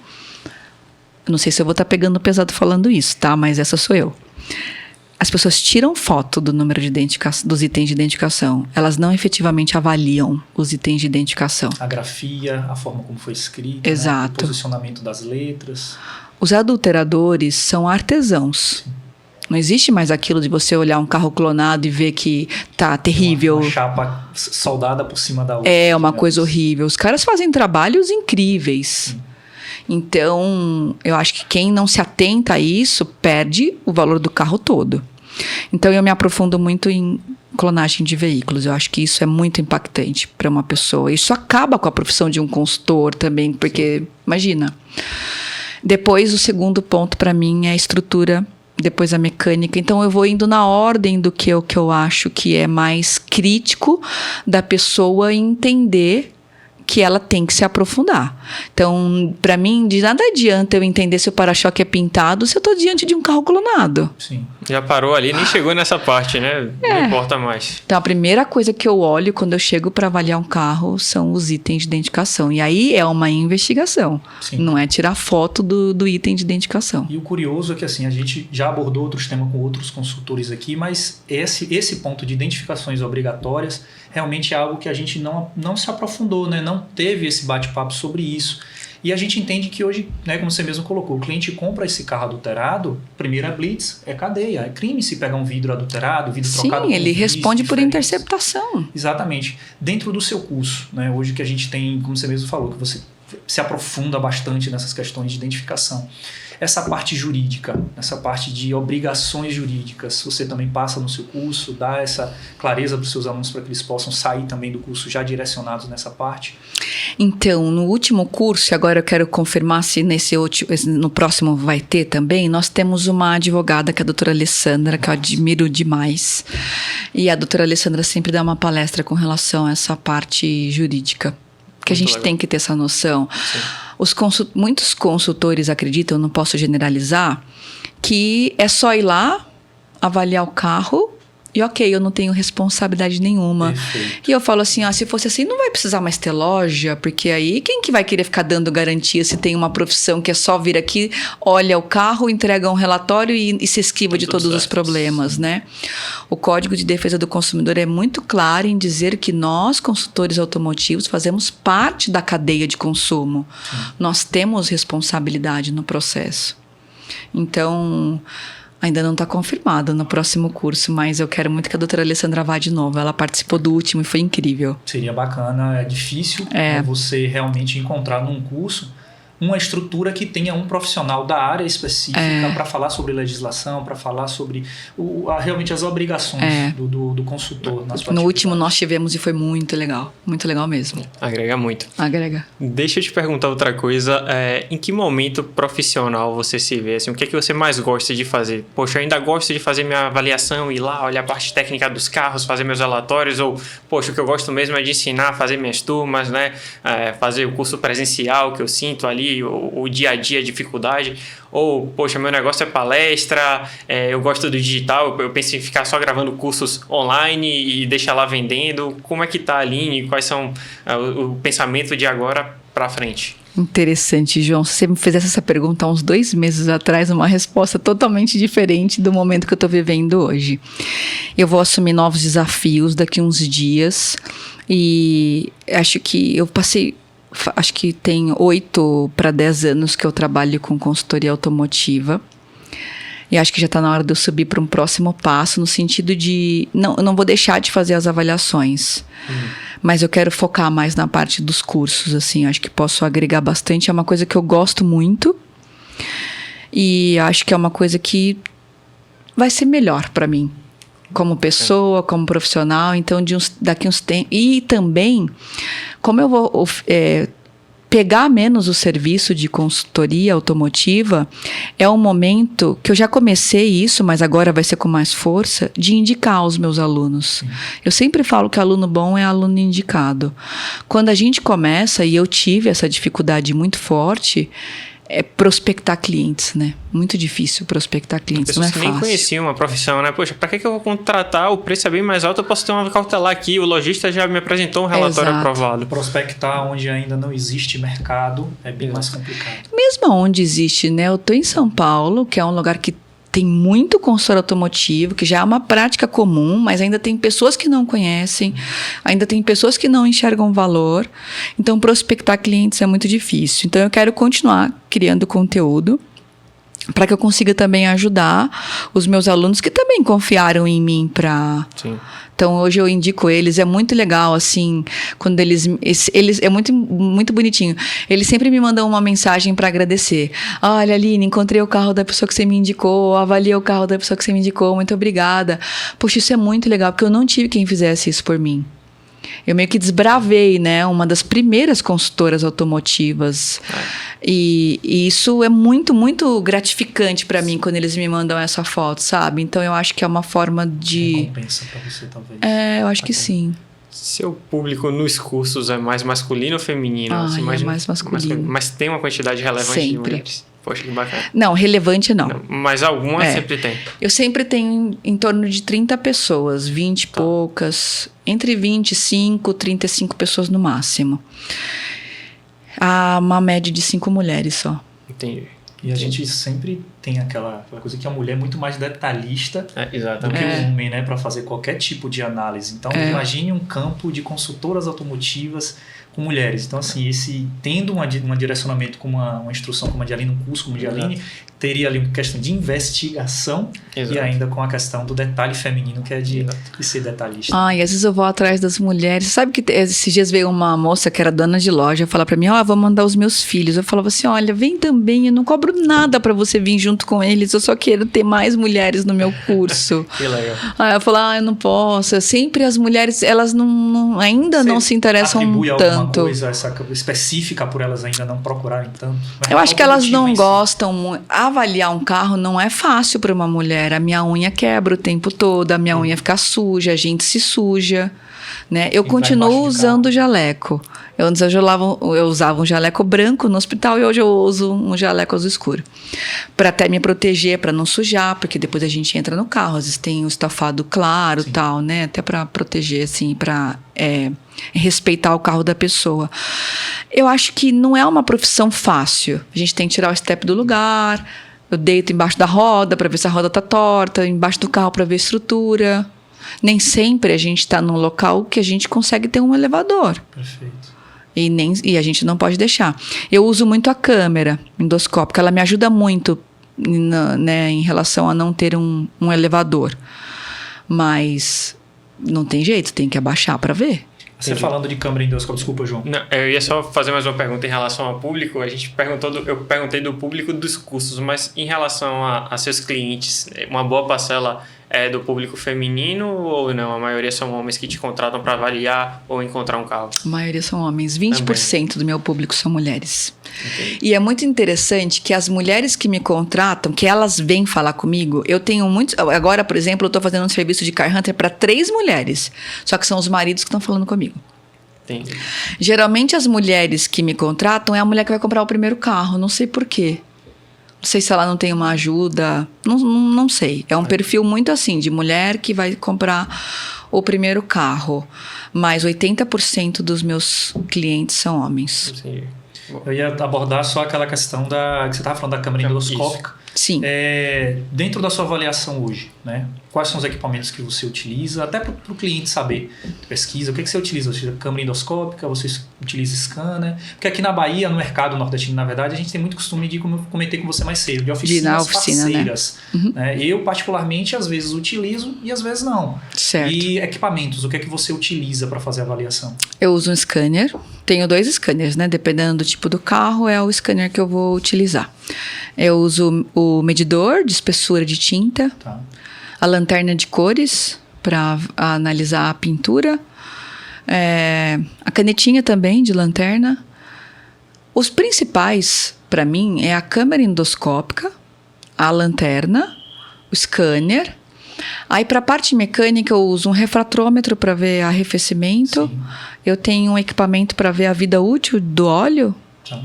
Não sei se eu vou estar pegando pesado falando isso, tá? Mas essa sou eu. As pessoas tiram foto do número de dos itens de identificação. Elas não efetivamente avaliam os itens de identificação. A grafia, a forma como foi escrito, exato, né? O posicionamento das letras. Os adulteradores são artesãos. Sim. Não existe mais aquilo de você olhar um carro clonado e ver que tá terrível. Uma chapa soldada por cima da outra. É uma coisa horrível. Os caras fazem trabalhos incríveis. Sim. Então, eu acho que quem não se atenta a isso perde o valor do carro todo. Então, eu me aprofundo muito em clonagem de veículos. Eu acho que isso é muito impactante para uma pessoa. Isso acaba com a profissão de um consultor também, porque, sim, imagina. Depois, o segundo ponto para mim é a estrutura, depois a mecânica. Então, eu vou indo na ordem do que eu acho que é mais crítico da pessoa entender que ela tem que se aprofundar. Então, para mim, de nada adianta eu entender se o para-choque é pintado se eu estou diante de um carro clonado. Sim. Já parou ali, nem chegou nessa parte, né? Não importa mais. Então, a primeira coisa que eu olho quando eu chego para avaliar um carro são os itens de identificação. E aí é uma investigação. Sim. Não é tirar foto do item de identificação. E o curioso é que assim, a gente já abordou outros temas com outros consultores aqui, mas esse ponto de identificações obrigatórias realmente é algo que a gente não se aprofundou, né? Não teve esse bate-papo sobre isso. E a gente entende que hoje, né, como você mesmo colocou, o cliente compra esse carro adulterado, primeira blitz, é cadeia, é crime se pegar um vidro adulterado, vidro trocado. Sim, ele responde por interceptação. Exatamente. Dentro do seu curso, né, hoje que a gente tem, como você mesmo falou, que você se aprofunda bastante nessas questões de identificação. Essa parte jurídica, essa parte de obrigações jurídicas, você também passa no seu curso, dá essa clareza para os seus alunos para que eles possam sair também do curso já direcionados nessa parte? Então, no último curso, e agora eu quero confirmar se no próximo vai ter também, nós temos uma advogada, que é a doutora Alessandra, que eu admiro demais. E a doutora Alessandra sempre dá uma palestra com relação a essa parte jurídica. Que a gente legal. Tem que ter essa noção. Muitos consultores acreditam, não posso generalizar, que é só ir lá, avaliar o carro E ok, eu não tenho responsabilidade nenhuma. Perfeito. E eu falo assim, se fosse assim, não vai precisar mais ter loja, porque aí quem que vai querer ficar dando garantia se tem uma profissão que é só vir aqui, olha o carro, entrega um relatório e se esquiva de todos os problemas, né? O Código de Defesa do Consumidor é muito claro em dizer que nós, consultores automotivos, fazemos parte da cadeia de consumo. Sim. Nós temos responsabilidade no processo. Então, ainda não está confirmado no próximo curso, mas eu quero muito que a doutora Alessandra vá de novo. Ela participou do último e foi incrível. Seria bacana, é difícil você realmente encontrar num curso uma estrutura que tenha um profissional da área específica para falar sobre legislação, para falar sobre realmente as obrigações do consultor. No último nós tivemos e foi muito legal mesmo. Agrega muito. Agrega. Deixa eu te perguntar outra coisa, em que momento profissional você se vê? Assim, o que é que você mais gosta de fazer? Poxa, eu ainda gosto de fazer minha avaliação, ir lá, olhar a parte técnica dos carros, fazer meus relatórios, ou, poxa, o que eu gosto mesmo é de ensinar, fazer minhas turmas, né? Fazer o curso presencial que eu sinto ali, o dia a dia, a dificuldade, ou, poxa, meu negócio é palestra, eu gosto do digital, eu penso em ficar só gravando cursos online e deixar lá vendendo. Como é que tá, Aline? Quais são o pensamento de agora para frente? Interessante, João. Se você me fizesse essa pergunta há uns 2 meses atrás, uma resposta totalmente diferente do momento que eu estou vivendo hoje. Eu vou assumir novos desafios daqui a uns dias e acho que acho que tem 8 para 10 anos que eu trabalho com consultoria automotiva. E acho que já está na hora de eu subir para um próximo passo, no sentido de... eu não vou deixar de fazer as avaliações, mas eu quero focar mais na parte dos cursos, assim. Acho que posso agregar bastante. É uma coisa que eu gosto muito e acho que é uma coisa que vai ser melhor para mim, como pessoa, como profissional. Então, daqui uns tempos... E também, como eu vou pegar menos o serviço de consultoria automotiva, é um momento que eu já comecei isso, mas agora vai ser com mais força, de indicar os meus alunos. Eu sempre falo que aluno bom é aluno indicado. Quando a gente começa, e eu tive essa dificuldade muito forte, é prospectar clientes, né? Muito difícil prospectar clientes, não é fácil. Nem conheciam uma profissão, né? Poxa, pra que eu vou contratar? O preço é bem mais alto, eu posso ter uma cautelar aqui, o lojista já me apresentou um relatório aprovado. Prospectar onde ainda não existe mercado é bem mais complicado. Mesmo onde existe, né? Eu tô em São Paulo, que é um lugar que tem muito consultor automotivo, que já é uma prática comum, mas ainda tem pessoas que não conhecem, ainda tem pessoas que não enxergam valor. Então, prospectar clientes é muito difícil. Então, eu quero continuar criando conteúdo para que eu consiga também ajudar os meus alunos que também confiaram em mim para... Então, hoje eu indico eles, é muito legal, assim, quando eles é muito, muito bonitinho. Eles sempre me mandam uma mensagem para agradecer. Olha, Aline, encontrei o carro da pessoa que você me indicou, avaliei o carro da pessoa que você me indicou, muito obrigada. Poxa, isso é muito legal, porque eu não tive quem fizesse isso por mim. Eu meio que desbravei, né? Uma das primeiras consultoras automotivas. E isso é muito, muito gratificante para mim quando eles me mandam essa foto, sabe? Então, eu acho que é uma forma de... recompensa para você, talvez. Eu acho que sim. Seu público nos cursos é mais masculino ou feminino? É mais masculino. Mas tem uma quantidade relevante de mulheres? Poxa, que bacana. Não, relevante não. Mas algumas sempre tem. Eu sempre tenho em torno de 30 pessoas, 20 e poucas, entre 25 e 35 pessoas no máximo. Há uma média de 5 mulheres só. Entendi. E a gente sempre tem aquela coisa que a mulher é muito mais detalhista do que o homem, né, para fazer qualquer tipo de análise. Então, imagine um campo de consultoras automotivas com mulheres. Então, assim, tendo um direcionamento com uma instrução como a de Aline, um curso como a de Aline, teria ali uma questão de investigação e ainda com a questão do detalhe feminino, que é de ser detalhista. E às vezes eu vou atrás das mulheres. Sabe que esses dias veio uma moça que era dona de loja falar pra mim, vou mandar os meus filhos. Eu falava assim, olha, vem também, eu não cobro nada pra você vir junto com eles, eu só quero ter mais mulheres no meu curso. Que legal. Eu falo, eu não posso. Sempre as mulheres, elas ainda não se interessam tanto. muito. Alguma coisa específica por elas ainda não procurarem tanto? Eu acho que elas não gostam. Avaliar um carro não é fácil para uma mulher. A minha unha quebra o tempo todo, a minha unha fica suja, a gente se suja. Né? Eu continuo usando jaleco. Antes eu usava um jaleco branco no hospital e hoje eu uso um jaleco azul escuro. Para até me proteger, para não sujar, porque depois a gente entra no carro, às vezes tem um estofado claro e tal, né? Até para proteger, assim, para respeitar o carro da pessoa. Eu acho que não é uma profissão fácil. A gente tem que tirar o step do lugar, eu deito embaixo da roda para ver se a roda tá torta, embaixo do carro para ver a estrutura. Nem sempre a gente está num local que a gente consegue ter um elevador. Perfeito. E a gente não pode deixar. Eu uso muito a câmera endoscópica, ela me ajuda muito né, em relação a não ter um elevador. Mas não tem jeito, tem que abaixar para ver. Você falando de câmera endoscópica, desculpa, João. Não, eu ia só fazer mais uma pergunta em relação ao público. Eu perguntei do público dos cursos, mas em relação a seus clientes, uma boa parcela é do público feminino ou não? A maioria são homens que te contratam para avaliar ou encontrar um carro? A maioria são homens. 20% Também. do meu público são mulheres. Entendi. E é muito interessante que as mulheres que me contratam, que elas vêm falar comigo, eu tenho muitos... Agora, por exemplo, eu estou fazendo um serviço de car hunter para 3 mulheres. Só que são os maridos que estão falando comigo. Entendi. Geralmente as mulheres que me contratam é a mulher que vai comprar o primeiro carro. Não sei por quê. Não sei se ela não tem uma ajuda. Não sei. É um perfil muito assim, de mulher que vai comprar o primeiro carro. Mas 80% dos meus clientes são homens. Entendi. Eu ia abordar só aquela questão que você estava falando da câmera endoscópica. Sim. Dentro da sua avaliação hoje, né? Quais são os equipamentos que você utiliza? Até para o cliente saber. Pesquisa, o que você utiliza? Você utiliza câmera endoscópica? Você utiliza scanner? Porque aqui na Bahia, no mercado nordestino, na verdade, a gente tem muito costume de, como eu comentei com você mais cedo, de oficinas parceiras. Né? Uhum. Né? Eu, particularmente, às vezes utilizo e às vezes não. Certo. E equipamentos, o que é que você utiliza para fazer a avaliação? Eu uso um scanner. Tenho 2 scanners, né? Dependendo do tipo do carro, é o scanner que eu vou utilizar. Eu uso o medidor de espessura de tinta, Tá. A lanterna de cores para analisar a pintura, a canetinha também de lanterna. Os principais, para mim, é a câmera endoscópica, a lanterna, o scanner. Aí, para a parte mecânica, eu uso um refratômetro para ver arrefecimento. Sim. Eu tenho um equipamento para ver a vida útil do óleo. Tá.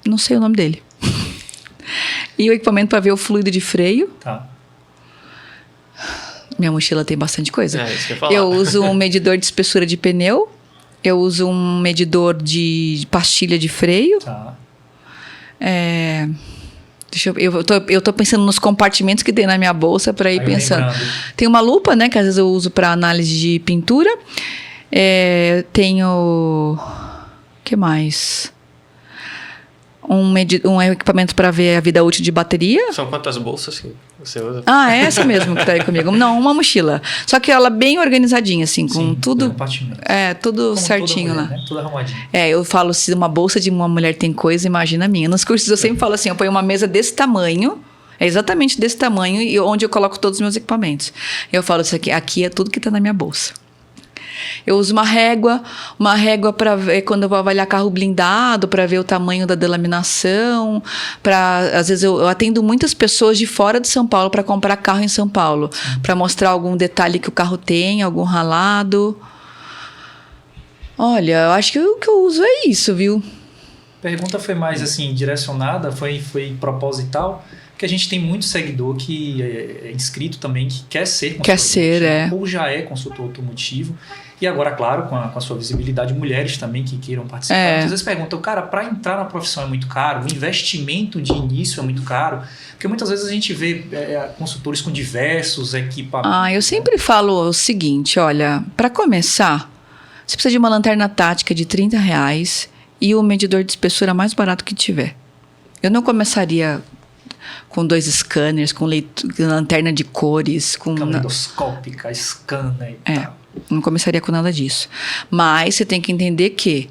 Não sei o nome dele. E o equipamento para ver o fluido de freio. Tá. Minha mochila tem bastante coisa. Isso que eu ia falar. Eu uso um medidor de espessura de pneu. Eu uso um medidor de pastilha de freio. Tá. Eu tô pensando nos compartimentos que tem na minha bolsa para ir pensando. Lembrando. Tem uma lupa, né? Que às vezes eu uso para análise de pintura. Tenho... O que mais? Um equipamento para ver a vida útil de bateria. São quantas bolsas que você usa? Ah, é essa mesmo que tá aí comigo. Não, uma mochila. Só que ela bem organizadinha, assim, com Sim, tudo. Tudo Como certinho toda lá. mulher, né? Tudo arrumadinho. Eu falo, se uma bolsa de uma mulher tem coisa, imagina a minha. Nos cursos eu sempre falo assim, eu ponho uma mesa desse tamanho, exatamente desse tamanho, e onde eu coloco todos os meus equipamentos. Eu falo, isso aqui é tudo que tá na minha bolsa. Eu uso uma régua para ver quando eu vou avaliar carro blindado, para ver o tamanho da delaminação. Às vezes eu atendo muitas pessoas de fora de São Paulo para comprar carro em São Paulo, para mostrar algum detalhe que o carro tem, algum ralado. Olha, eu acho que o que eu uso é isso, viu? A pergunta foi mais assim, direcionada, foi proposital, porque a gente tem muito seguidor que é inscrito também, que quer ser consultor automotivo, ou já é consultor automotivo. E agora, claro, com a sua visibilidade, mulheres também que queiram participar. Às vezes perguntam, cara, para entrar na profissão é muito caro? O investimento de início é muito caro? Porque muitas vezes a gente vê consultores com diversos equipamentos. Eu sempre falo o seguinte, olha, para começar, você precisa de uma lanterna tática de R$30 e o medidor de espessura mais barato que tiver. Eu não começaria com 2 scanners, com lanterna de cores, com... Câmera endoscópica, scanner e tal. Não começaria com nada disso. Mas você tem que entender que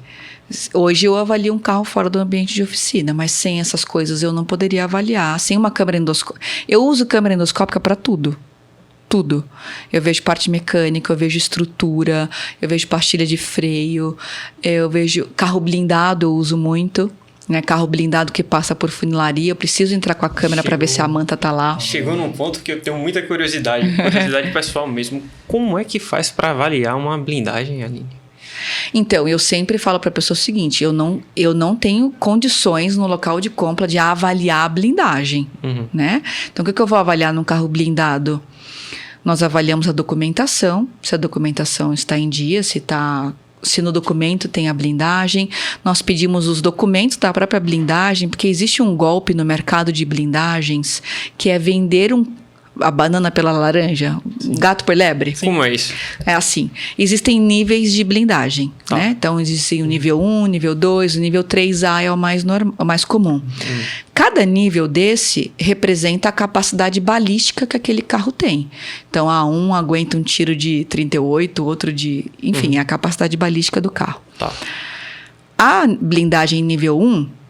hoje eu avalio um carro fora do ambiente de oficina, mas sem essas coisas eu não poderia avaliar. Sem uma câmera endoscópica. Eu uso câmera endoscópica para tudo. tudo. Eu vejo parte mecânica, eu vejo estrutura, eu vejo pastilha de freio, eu vejo carro blindado, eu uso muito. Né, carro blindado que passa por funilaria, eu preciso entrar com a câmera para ver se a manta tá lá. Chegou num ponto que eu tenho muita curiosidade pessoal mesmo. Como é que faz para avaliar uma blindagem, Aline? Então, eu sempre falo para a pessoa o seguinte, eu não tenho condições no local de compra de avaliar a blindagem, né? Então, o que eu vou avaliar num carro blindado? Nós avaliamos a documentação, se a documentação está em dia, se no documento tem a blindagem. Nós pedimos os documentos da própria blindagem, porque existe um golpe no mercado de blindagens, que é vender a banana pela laranja, gato por lebre. Sim. Como é isso? É assim, existem níveis de blindagem, né? Então, existe o nível 1, nível 2, o nível 3A é o mais comum. Cada nível desse representa a capacidade balística que aquele carro tem. Então, um aguenta um tiro de 38, outro de... Enfim, é a capacidade balística do carro. Tá. A blindagem nível 1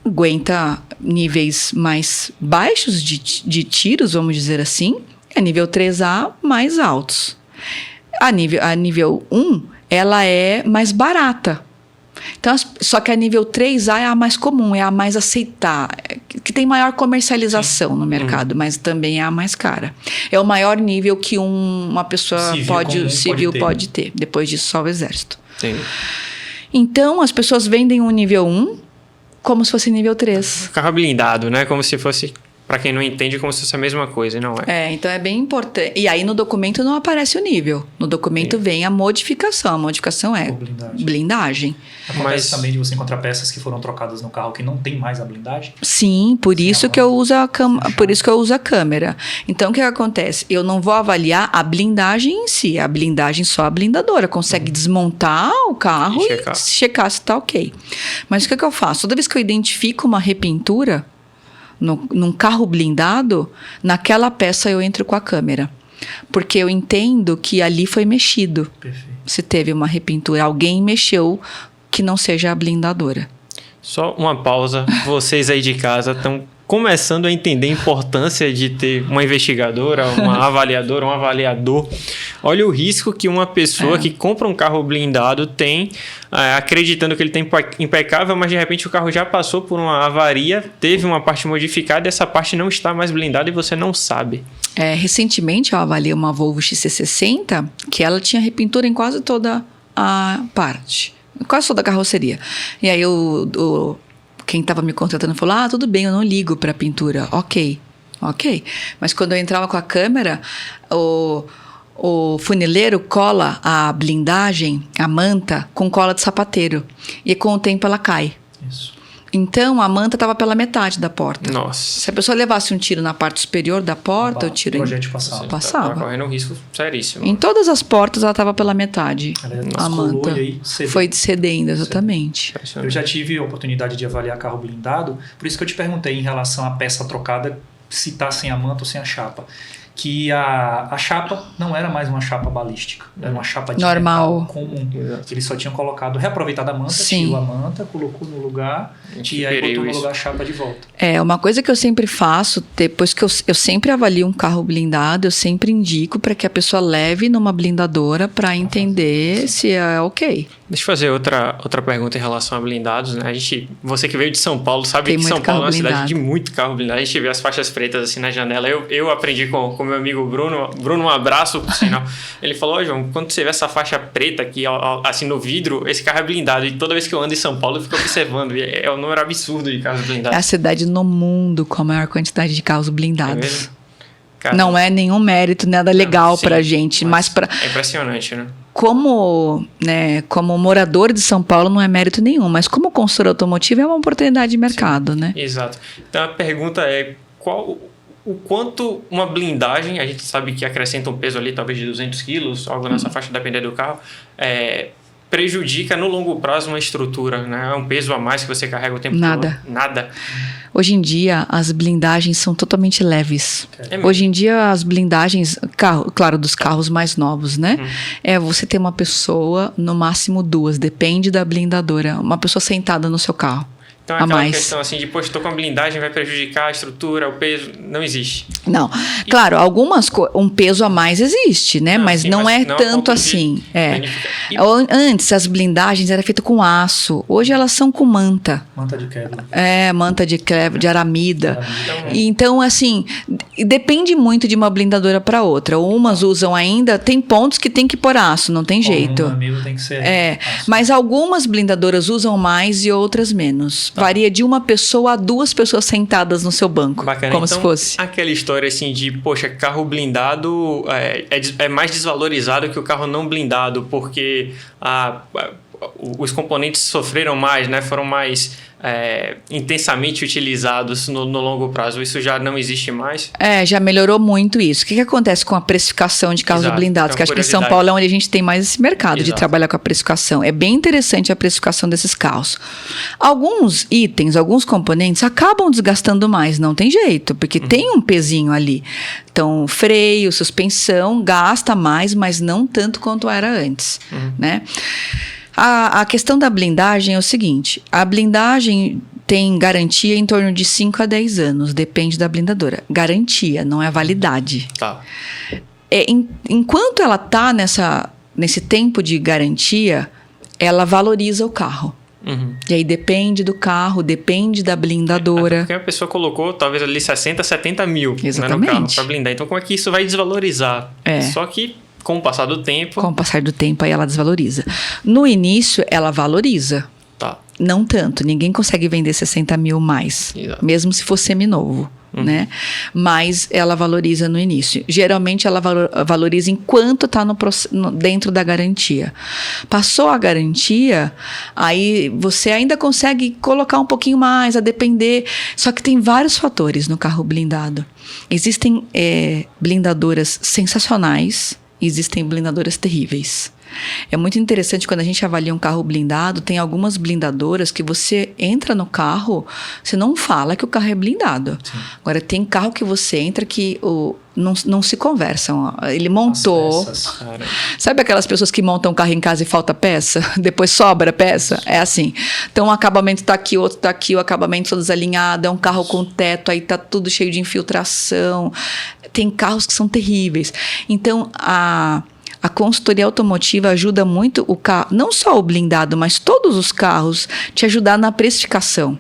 aguenta níveis mais baixos de tiros, vamos dizer assim, a nível 3A mais altos. A nível 1, ela é mais barata. Então, só que a nível 3A é a mais comum, é a mais aceitada, que tem maior comercialização no mercado, mas também é a mais cara. É o maior nível que uma pessoa civil pode ter. Depois disso, só o exército. Sim. Então, as pessoas vendem um nível 1 como se fosse nível 3. Carro blindado, né? Como se fosse, para quem não entende, como se fosse a mesma coisa, não é? Então é bem importante. E aí no documento não aparece o nível. No documento vem a modificação. A modificação é blindagem. Acontece também de você encontrar peças que foram trocadas no carro que não tem mais a blindagem? Sim, por isso que eu uso a câmera. Então o que acontece? Eu não vou avaliar a blindagem em si. A blindagem só a blindadora consegue desmontar o carro e checar se está ok. Mas o que eu faço? Toda vez que eu identifico uma repintura num carro blindado, naquela peça eu entro com a câmera. Porque eu entendo que ali foi mexido. Perfeito. Se teve uma repintura, alguém mexeu que não seja a blindadora. Só uma pausa. Vocês aí de casa estão começando a entender a importância de ter uma investigadora, uma avaliadora, um avaliador. Olha o risco que uma pessoa que compra um carro blindado tem, acreditando que ele tem impecável, mas de repente o carro já passou por uma avaria, teve uma parte modificada e essa parte não está mais blindada e você não sabe. Recentemente eu avaliei uma Volvo XC60 que ela tinha repintura em quase toda a parte, quase toda a carroceria. E aí quem estava me contratando falou, tudo bem, eu não ligo para pintura. Ok. Mas quando eu entrava com a câmera, o funileiro cola a blindagem, a manta, com cola de sapateiro. E com o tempo ela cai. Isso. Então, a manta estava pela metade da porta. Nossa. Se a pessoa levasse um tiro na parte superior da porta, o tiro passava. Passava. Correndo um risco seríssimo. Em todas as portas, ela estava pela metade. A manta foi cedendo, exatamente. Eu já tive a oportunidade de avaliar carro blindado, por isso que eu te perguntei em relação à peça trocada, se está sem a manta ou sem a chapa. Que a chapa não era mais uma chapa balística, era uma chapa de normal, comum. Eles só tinham colocado, a manta, tirou a manta, colocou no lugar e aí botou no lugar a chapa de volta. Uma coisa que eu sempre faço, depois que eu sempre avalio um carro blindado, eu sempre indico para que a pessoa leve numa blindadora para entender se é ok. Deixa eu fazer outra pergunta em relação a blindados, né? Você que veio de São Paulo sabe que São Paulo é uma cidade de muito carro blindado. A gente vê as faixas pretas assim na janela. Eu aprendi com meu amigo Bruno. Bruno, um abraço, por sinal. Ele falou, João, quando você vê essa faixa preta aqui, assim, no vidro, esse carro é blindado. E toda vez que eu ando em São Paulo, eu fico observando. E é um número absurdo de carros blindados. É a cidade no mundo com a maior quantidade de carros blindados. Cara, não é nenhum mérito, nada legal pra gente. Mas é impressionante, né? Como morador de São Paulo não é mérito nenhum, mas como consultor automotivo é uma oportunidade de mercado, né? Exato. Então a pergunta é o quanto uma blindagem, a gente sabe que acrescenta um peso ali talvez de 200 quilos, algo nessa faixa dependendo do carro, prejudica no longo prazo uma estrutura, né? É um peso a mais que você carrega o tempo todo. Nada. Hoje em dia, as blindagens são totalmente leves. Hoje em dia, as blindagens, claro, dos carros mais novos, né? Você ter uma pessoa, no máximo 2, depende da blindadora. Uma pessoa sentada no seu carro. Então a aquela mais. questão assim de, poxa, estou com a blindagem, vai prejudicar a estrutura, o peso, não existe. Não. Claro, um peso a mais existe, né? Mas sim, não mas é não a tanto ponto de assim. danificar. Antes, as blindagens eram feitas com aço. Hoje elas são com manta. Manta de Kevlar. Manta de Kevlar, de aramida. Então, Então, assim, depende muito de uma blindadora para outra. Umas usam ainda, tem pontos que tem que pôr aço, não tem jeito. Amigo tem que ser aço. Mas algumas blindadoras usam mais e outras menos. Varia de uma pessoa a 2 pessoas sentadas no seu banco. bacana. Como Então, se fosse. aquela história assim de, poxa, carro blindado é mais desvalorizado que o carro não blindado, porque os componentes sofreram mais, né? Foram mais intensamente utilizados no longo prazo. Isso já não existe mais? Já melhorou muito isso. O que acontece com a precificação de carros Exato, blindados? então, Que acho que em São Paulo é onde a gente tem mais esse mercado de Exato. trabalhar com a precificação. É bem interessante a precificação desses carros. Alguns itens, alguns componentes acabam desgastando mais, não tem jeito, porque tem um pezinho ali. Então, freio, suspensão, gasta mais, mas não tanto quanto era antes, né? A questão da blindagem é o seguinte: a blindagem tem garantia em torno de 5 a 10 anos, depende da blindadora. Garantia, não é validade. Tá. Enquanto ela está nesse tempo de garantia, ela valoriza o carro. E aí depende do carro, depende da blindadora. Porque a pessoa colocou talvez ali 60, 70 mil, né, no carro para blindar. Então, como é que isso vai desvalorizar? Só que com o passar do tempo... Com o passar do tempo, aí ela desvaloriza. No início, ela valoriza. Tá. Não tanto. Ninguém consegue vender 60 mil mais. Exato. Mesmo se for seminovo. Né? Mas ela valoriza no início. Geralmente, ela valoriza enquanto está dentro da garantia. Passou a garantia, aí você ainda consegue colocar um pouquinho mais, a depender. Só que tem vários fatores no carro blindado. Existem blindadoras sensacionais, existem blindadoras terríveis. É muito interessante quando a gente avalia um carro blindado, tem algumas blindadoras que você entra no carro, você não fala que o carro é blindado. Sim. Agora, tem carro que você entra que não se conversam. Ele montou... Sabe aquelas pessoas que montam um carro em casa e falta peça? Depois sobra peça? É assim. Então, um acabamento tá aqui, outro tá aqui, o acabamento todo desalinhado, é um carro com teto, aí tá tudo cheio de infiltração. Tem carros que são terríveis. Então, a consultoria automotiva ajuda muito o carro, não só o blindado, mas todos os carros, te ajudar na precificação.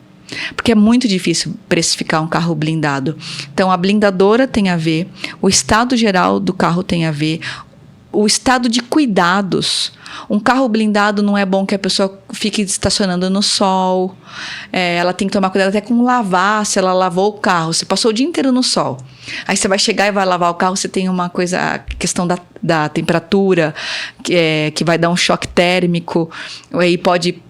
Porque é muito difícil precificar um carro blindado. Então, a blindadora tem a ver, o estado geral do carro tem a ver, o estado de cuidados. Um carro blindado não é bom que a pessoa fique estacionando no sol. Ela tem que tomar cuidado até com lavar, se ela lavou o carro. Você passou o dia inteiro no sol. Aí você vai chegar e vai lavar o carro, você tem uma coisa, a questão da temperatura, que vai dar um choque térmico, aí pode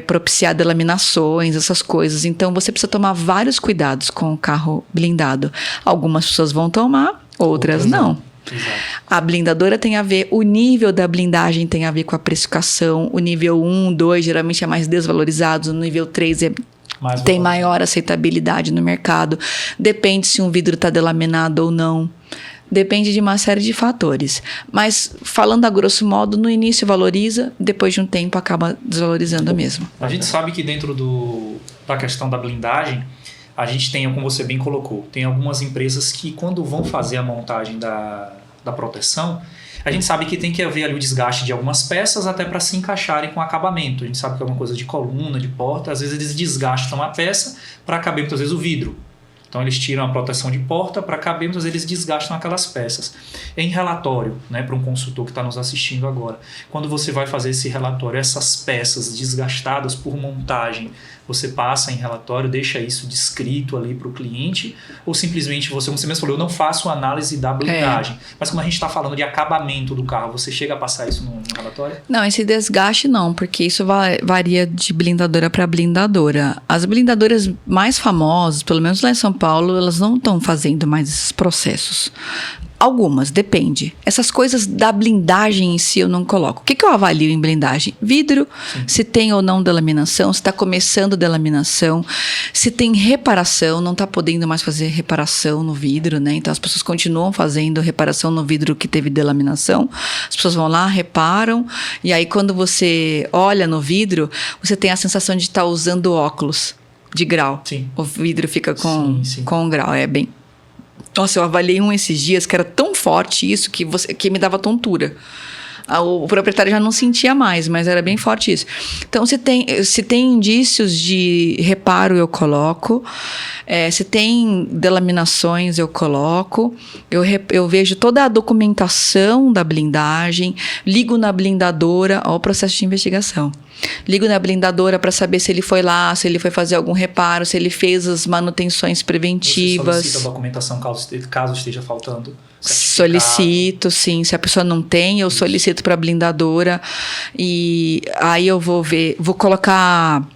propiciar delaminações, essas coisas. Então, você precisa tomar vários cuidados com o carro blindado. Algumas pessoas vão tomar, outras não. Exato. A blindadora tem a ver, o nível da blindagem tem a ver com a precificação. O nível 1, 2 geralmente é mais desvalorizado, o nível 3 tem maior aceitabilidade no mercado. Depende se um vidro está delaminado ou não. Depende de uma série de fatores. Mas, falando a grosso modo, no início valoriza, depois de um tempo acaba desvalorizando mesmo. A gente sabe que dentro da questão da blindagem, a gente tem, como você bem colocou, tem algumas empresas que quando vão fazer a montagem da proteção, a gente sabe que tem que haver ali o desgaste de algumas peças até para se encaixarem com o acabamento. A gente sabe que é uma coisa de coluna, de porta, às vezes eles desgastam a peça para caber muitas vezes o vidro. Então, eles tiram a proteção de porta para caber, muitas vezes eles desgastam aquelas peças. Em relatório, né, para um consultor que está nos assistindo agora, quando você vai fazer esse relatório, essas peças desgastadas por montagem, você passa em relatório, deixa isso descrito ali para o cliente, ou simplesmente você, como você mesmo falou, eu não faço análise da blindagem. Mas como a gente está falando de acabamento do carro, você chega a passar isso no relatório? Não, esse desgaste não, porque isso varia de blindadora para blindadora. As blindadoras mais famosas, pelo menos lá em São Paulo, elas não estão fazendo mais esses processos. Algumas, depende. Essas coisas da blindagem em si eu não coloco. O que eu avalio em blindagem? Vidro, se tem ou não delaminação, se está começando delaminação, se tem reparação, não está podendo mais fazer reparação no vidro, né? Então as pessoas continuam fazendo reparação no vidro que teve delaminação. As pessoas vão lá, reparam, e aí quando você olha no vidro, você tem a sensação de estar usando óculos. de grau. Sim. O vidro fica com grau, bem... Nossa, eu avaliei um esses dias que era tão forte isso que me dava tontura. O proprietário já não sentia mais, mas era bem forte isso. Então, se tem indícios de reparo, eu coloco. Se tem delaminações, eu coloco. Eu vejo toda a documentação da blindagem. Ligo na blindadora. Olha o processo de investigação. Ligo na blindadora para saber se ele foi lá, se ele foi fazer algum reparo, se ele fez as manutenções preventivas. Você solicita a documentação caso esteja faltando? Solicito, sim. Se a pessoa não tem, eu solicito para a blindadora. E aí eu vou colocar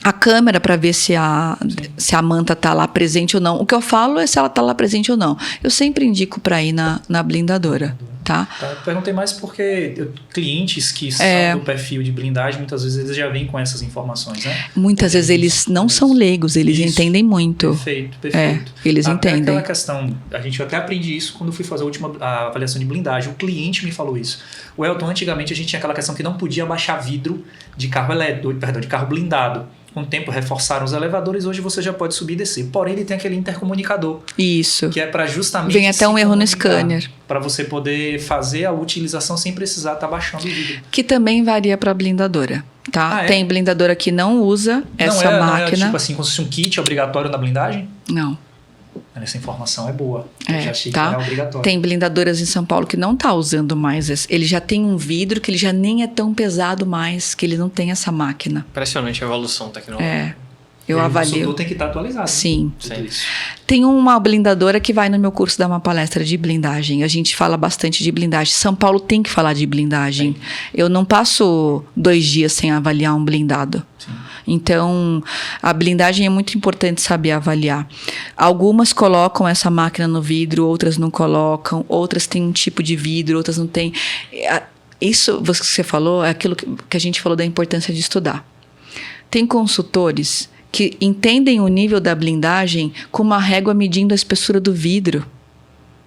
a câmera para ver se a manta está lá presente ou não. O que eu falo é se ela está lá presente ou não. Eu sempre indico para ir na blindadora. Tá? Eu perguntei mais porque clientes que são do perfil de blindagem, muitas vezes eles já vêm com essas informações, né? Muitas vezes eles não são leigos, eles entendem muito. Perfeito. Eles entendem. Aquela questão, a gente até aprendi isso quando eu fui fazer a avaliação de blindagem. O cliente me falou isso. O Elton, antigamente a gente tinha aquela questão que não podia baixar vidro de carro de carro blindado. Com o tempo reforçaram os elevadores, hoje você já pode subir e descer. Porém, ele tem aquele intercomunicador. Isso. Que é para justamente... Vem até um erro no scanner. Para você poder fazer a utilização sem precisar estar baixando o vidro. Que também varia para blindadora, tá? Tem blindadora que não usa essa máquina. Não é tipo assim, como se fosse um kit obrigatório na blindagem? Não. Essa informação é boa. Eu já achei que era obrigatório. Tem blindadoras em São Paulo que não tá usando mais. Ele já tem um vidro que ele já nem é tão pesado mais, que ele não tem essa máquina. Impressionante a evolução tecnológica. Eu avalio. O consultor tem que estar atualizado. Sim. Tem uma blindadora que vai no meu curso dar uma palestra de blindagem. A gente fala bastante de blindagem. São Paulo tem que falar de blindagem. Eu não passo 2 dias sem avaliar um blindado. Sim. Então, a blindagem é muito importante saber avaliar. Algumas colocam essa máquina no vidro, outras não colocam, outras têm um tipo de vidro, outras não têm. Isso que você falou é aquilo que a gente falou da importância de estudar. Tem consultores que entendem o nível da blindagem com uma régua medindo a espessura do vidro.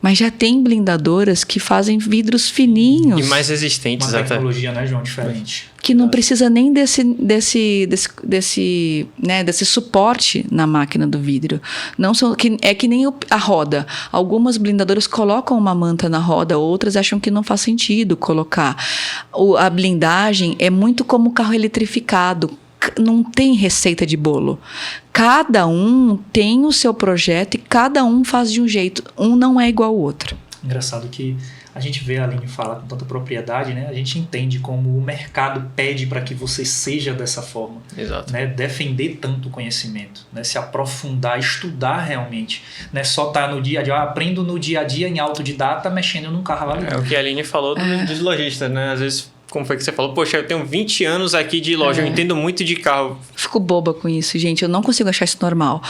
Mas já tem blindadoras que fazem vidros fininhos. E mais resistentes até. Uma tecnologia, né, João? Diferente. Que não precisa nem desse suporte na máquina do vidro. É que nem a roda. Algumas blindadoras colocam uma manta na roda, outras acham que não faz sentido colocar. A blindagem é muito como carro eletrificado. Não tem receita de bolo. Cada um tem o seu projeto e cada um faz de um jeito. Um não é igual ao outro. Engraçado que a gente vê a Aline fala com tanta propriedade, né? A gente entende como o mercado pede para que você seja dessa forma. Exato. Né? Defender tanto conhecimento, né? Se aprofundar, estudar realmente. Não é só estar no dia a dia. Eu aprendo no dia a dia em autodidata mexendo num carro ali. É o que a Aline falou dos lojistas, né? Às vezes... Como foi que você falou? Poxa, eu tenho 20 anos aqui de loja, eu entendo muito de carro. Fico boba com isso, gente. Eu não consigo achar isso normal.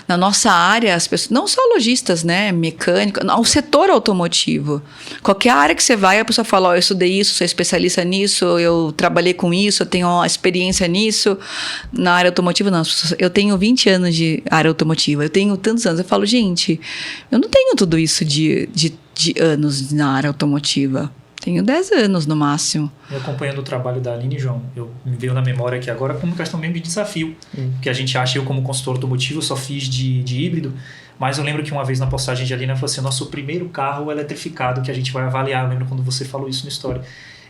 Na nossa área, as pessoas, não só lojistas, né? Mecânico, o setor automotivo. Qualquer área que você vai, a pessoa fala, eu estudei isso, sou especialista nisso, eu trabalhei com isso, eu tenho experiência nisso. Na área automotiva, não. Eu tenho 20 anos de área automotiva, eu tenho tantos anos. Eu falo, gente, eu não tenho tudo isso de anos na área automotiva. Tenho 10 anos no máximo. Eu acompanhando o trabalho da Aline, João, me veio na memória aqui agora como questão mesmo de desafio. Que a gente acha, eu como consultor automotivo, eu só fiz de híbrido, mas eu lembro que uma vez na postagem de Aline, ela falou assim, nosso primeiro carro eletrificado que a gente vai avaliar. Eu lembro quando você falou isso na história.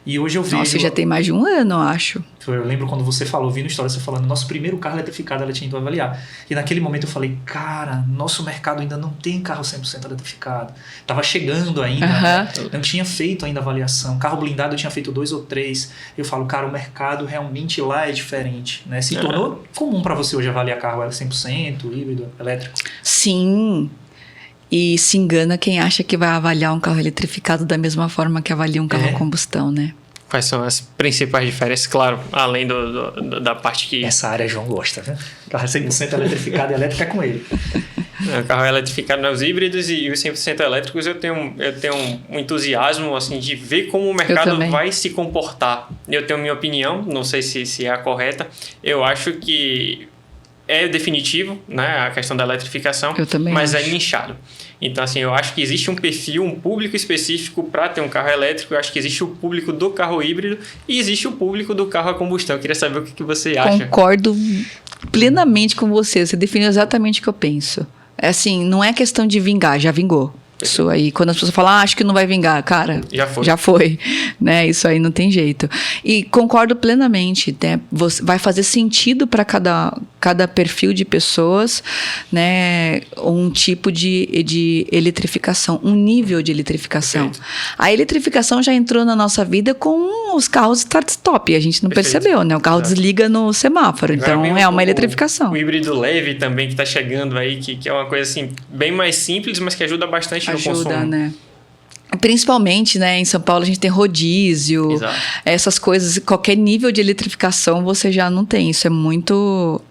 E hoje eu vejo... Nossa, já tem mais de 1 ano, eu acho. Eu lembro quando você falou, vi no história você falando, nosso primeiro carro eletrificado ela tinha ido avaliar. E naquele momento eu falei, cara, nosso mercado ainda não tem carro 100% eletrificado. Tava chegando ainda, né? Não tinha feito ainda avaliação. Carro blindado eu tinha feito 2 ou 3. Eu falo, cara, o mercado realmente lá é diferente, né? Se tornou comum para você hoje avaliar carro 100%, híbrido, elétrico? Sim. E se engana quem acha que vai avaliar um carro eletrificado da mesma forma que avalia um carro a combustão, né? Quais são as principais diferenças? Claro, além da parte que... Essa área João gosta, né? Carro 100% eletrificado e elétrico é com ele. O carro eletrificado nos híbridos e os 100% elétricos eu tenho um entusiasmo assim, de ver como o mercado vai se comportar. Eu tenho minha opinião, não sei se é a correta. Eu acho que é definitivo, né, a questão da eletrificação, mas é nichado. Então, assim, eu acho que existe um perfil, um público específico para ter um carro elétrico. Eu acho que existe o público do carro híbrido e existe o público do carro a combustão. Eu queria saber o que você acha. Concordo plenamente com você. Você definiu exatamente o que eu penso. É assim, não é questão de vingar, já vingou. Isso aí, quando as pessoas falam, acho que não vai vingar, cara, já foi, né? Isso aí não tem jeito. E concordo plenamente, né? Vai fazer sentido para cada perfil de pessoas, né? Um tipo de eletrificação, um nível de eletrificação. Perfeito. A eletrificação já entrou na nossa vida com os carros start-stop, a gente não percebeu, né? O carro desliga no semáforo, então é uma eletrificação. O híbrido leve também que está chegando aí, que é uma coisa assim, bem mais simples, mas que ajuda bastante. Ajuda, né? Principalmente, né, em São Paulo a gente tem rodízio, exato, essas coisas, qualquer nível de eletrificação você já não tem. Isso é muito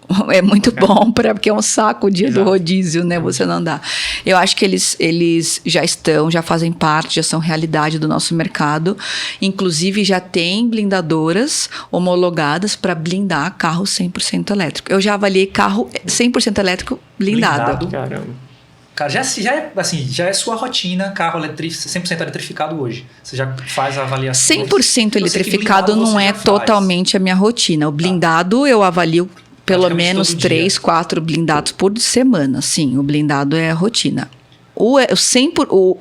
bom, porque é um saco o dia exato do rodízio, né, você não andar. Eu acho que eles já fazem parte, já são realidade do nosso mercado. Inclusive já tem blindadoras homologadas para blindar carro 100% elétrico. Eu já avaliei carro 100% elétrico blindado. Caramba. Cara, já é sua rotina, carro 100% eletrificado hoje. Você já faz a avaliação. 100% eletrificado não é totalmente a minha rotina. O blindado eu avalio pelo menos 3, 4 blindados por semana. Sim, o blindado é a rotina. O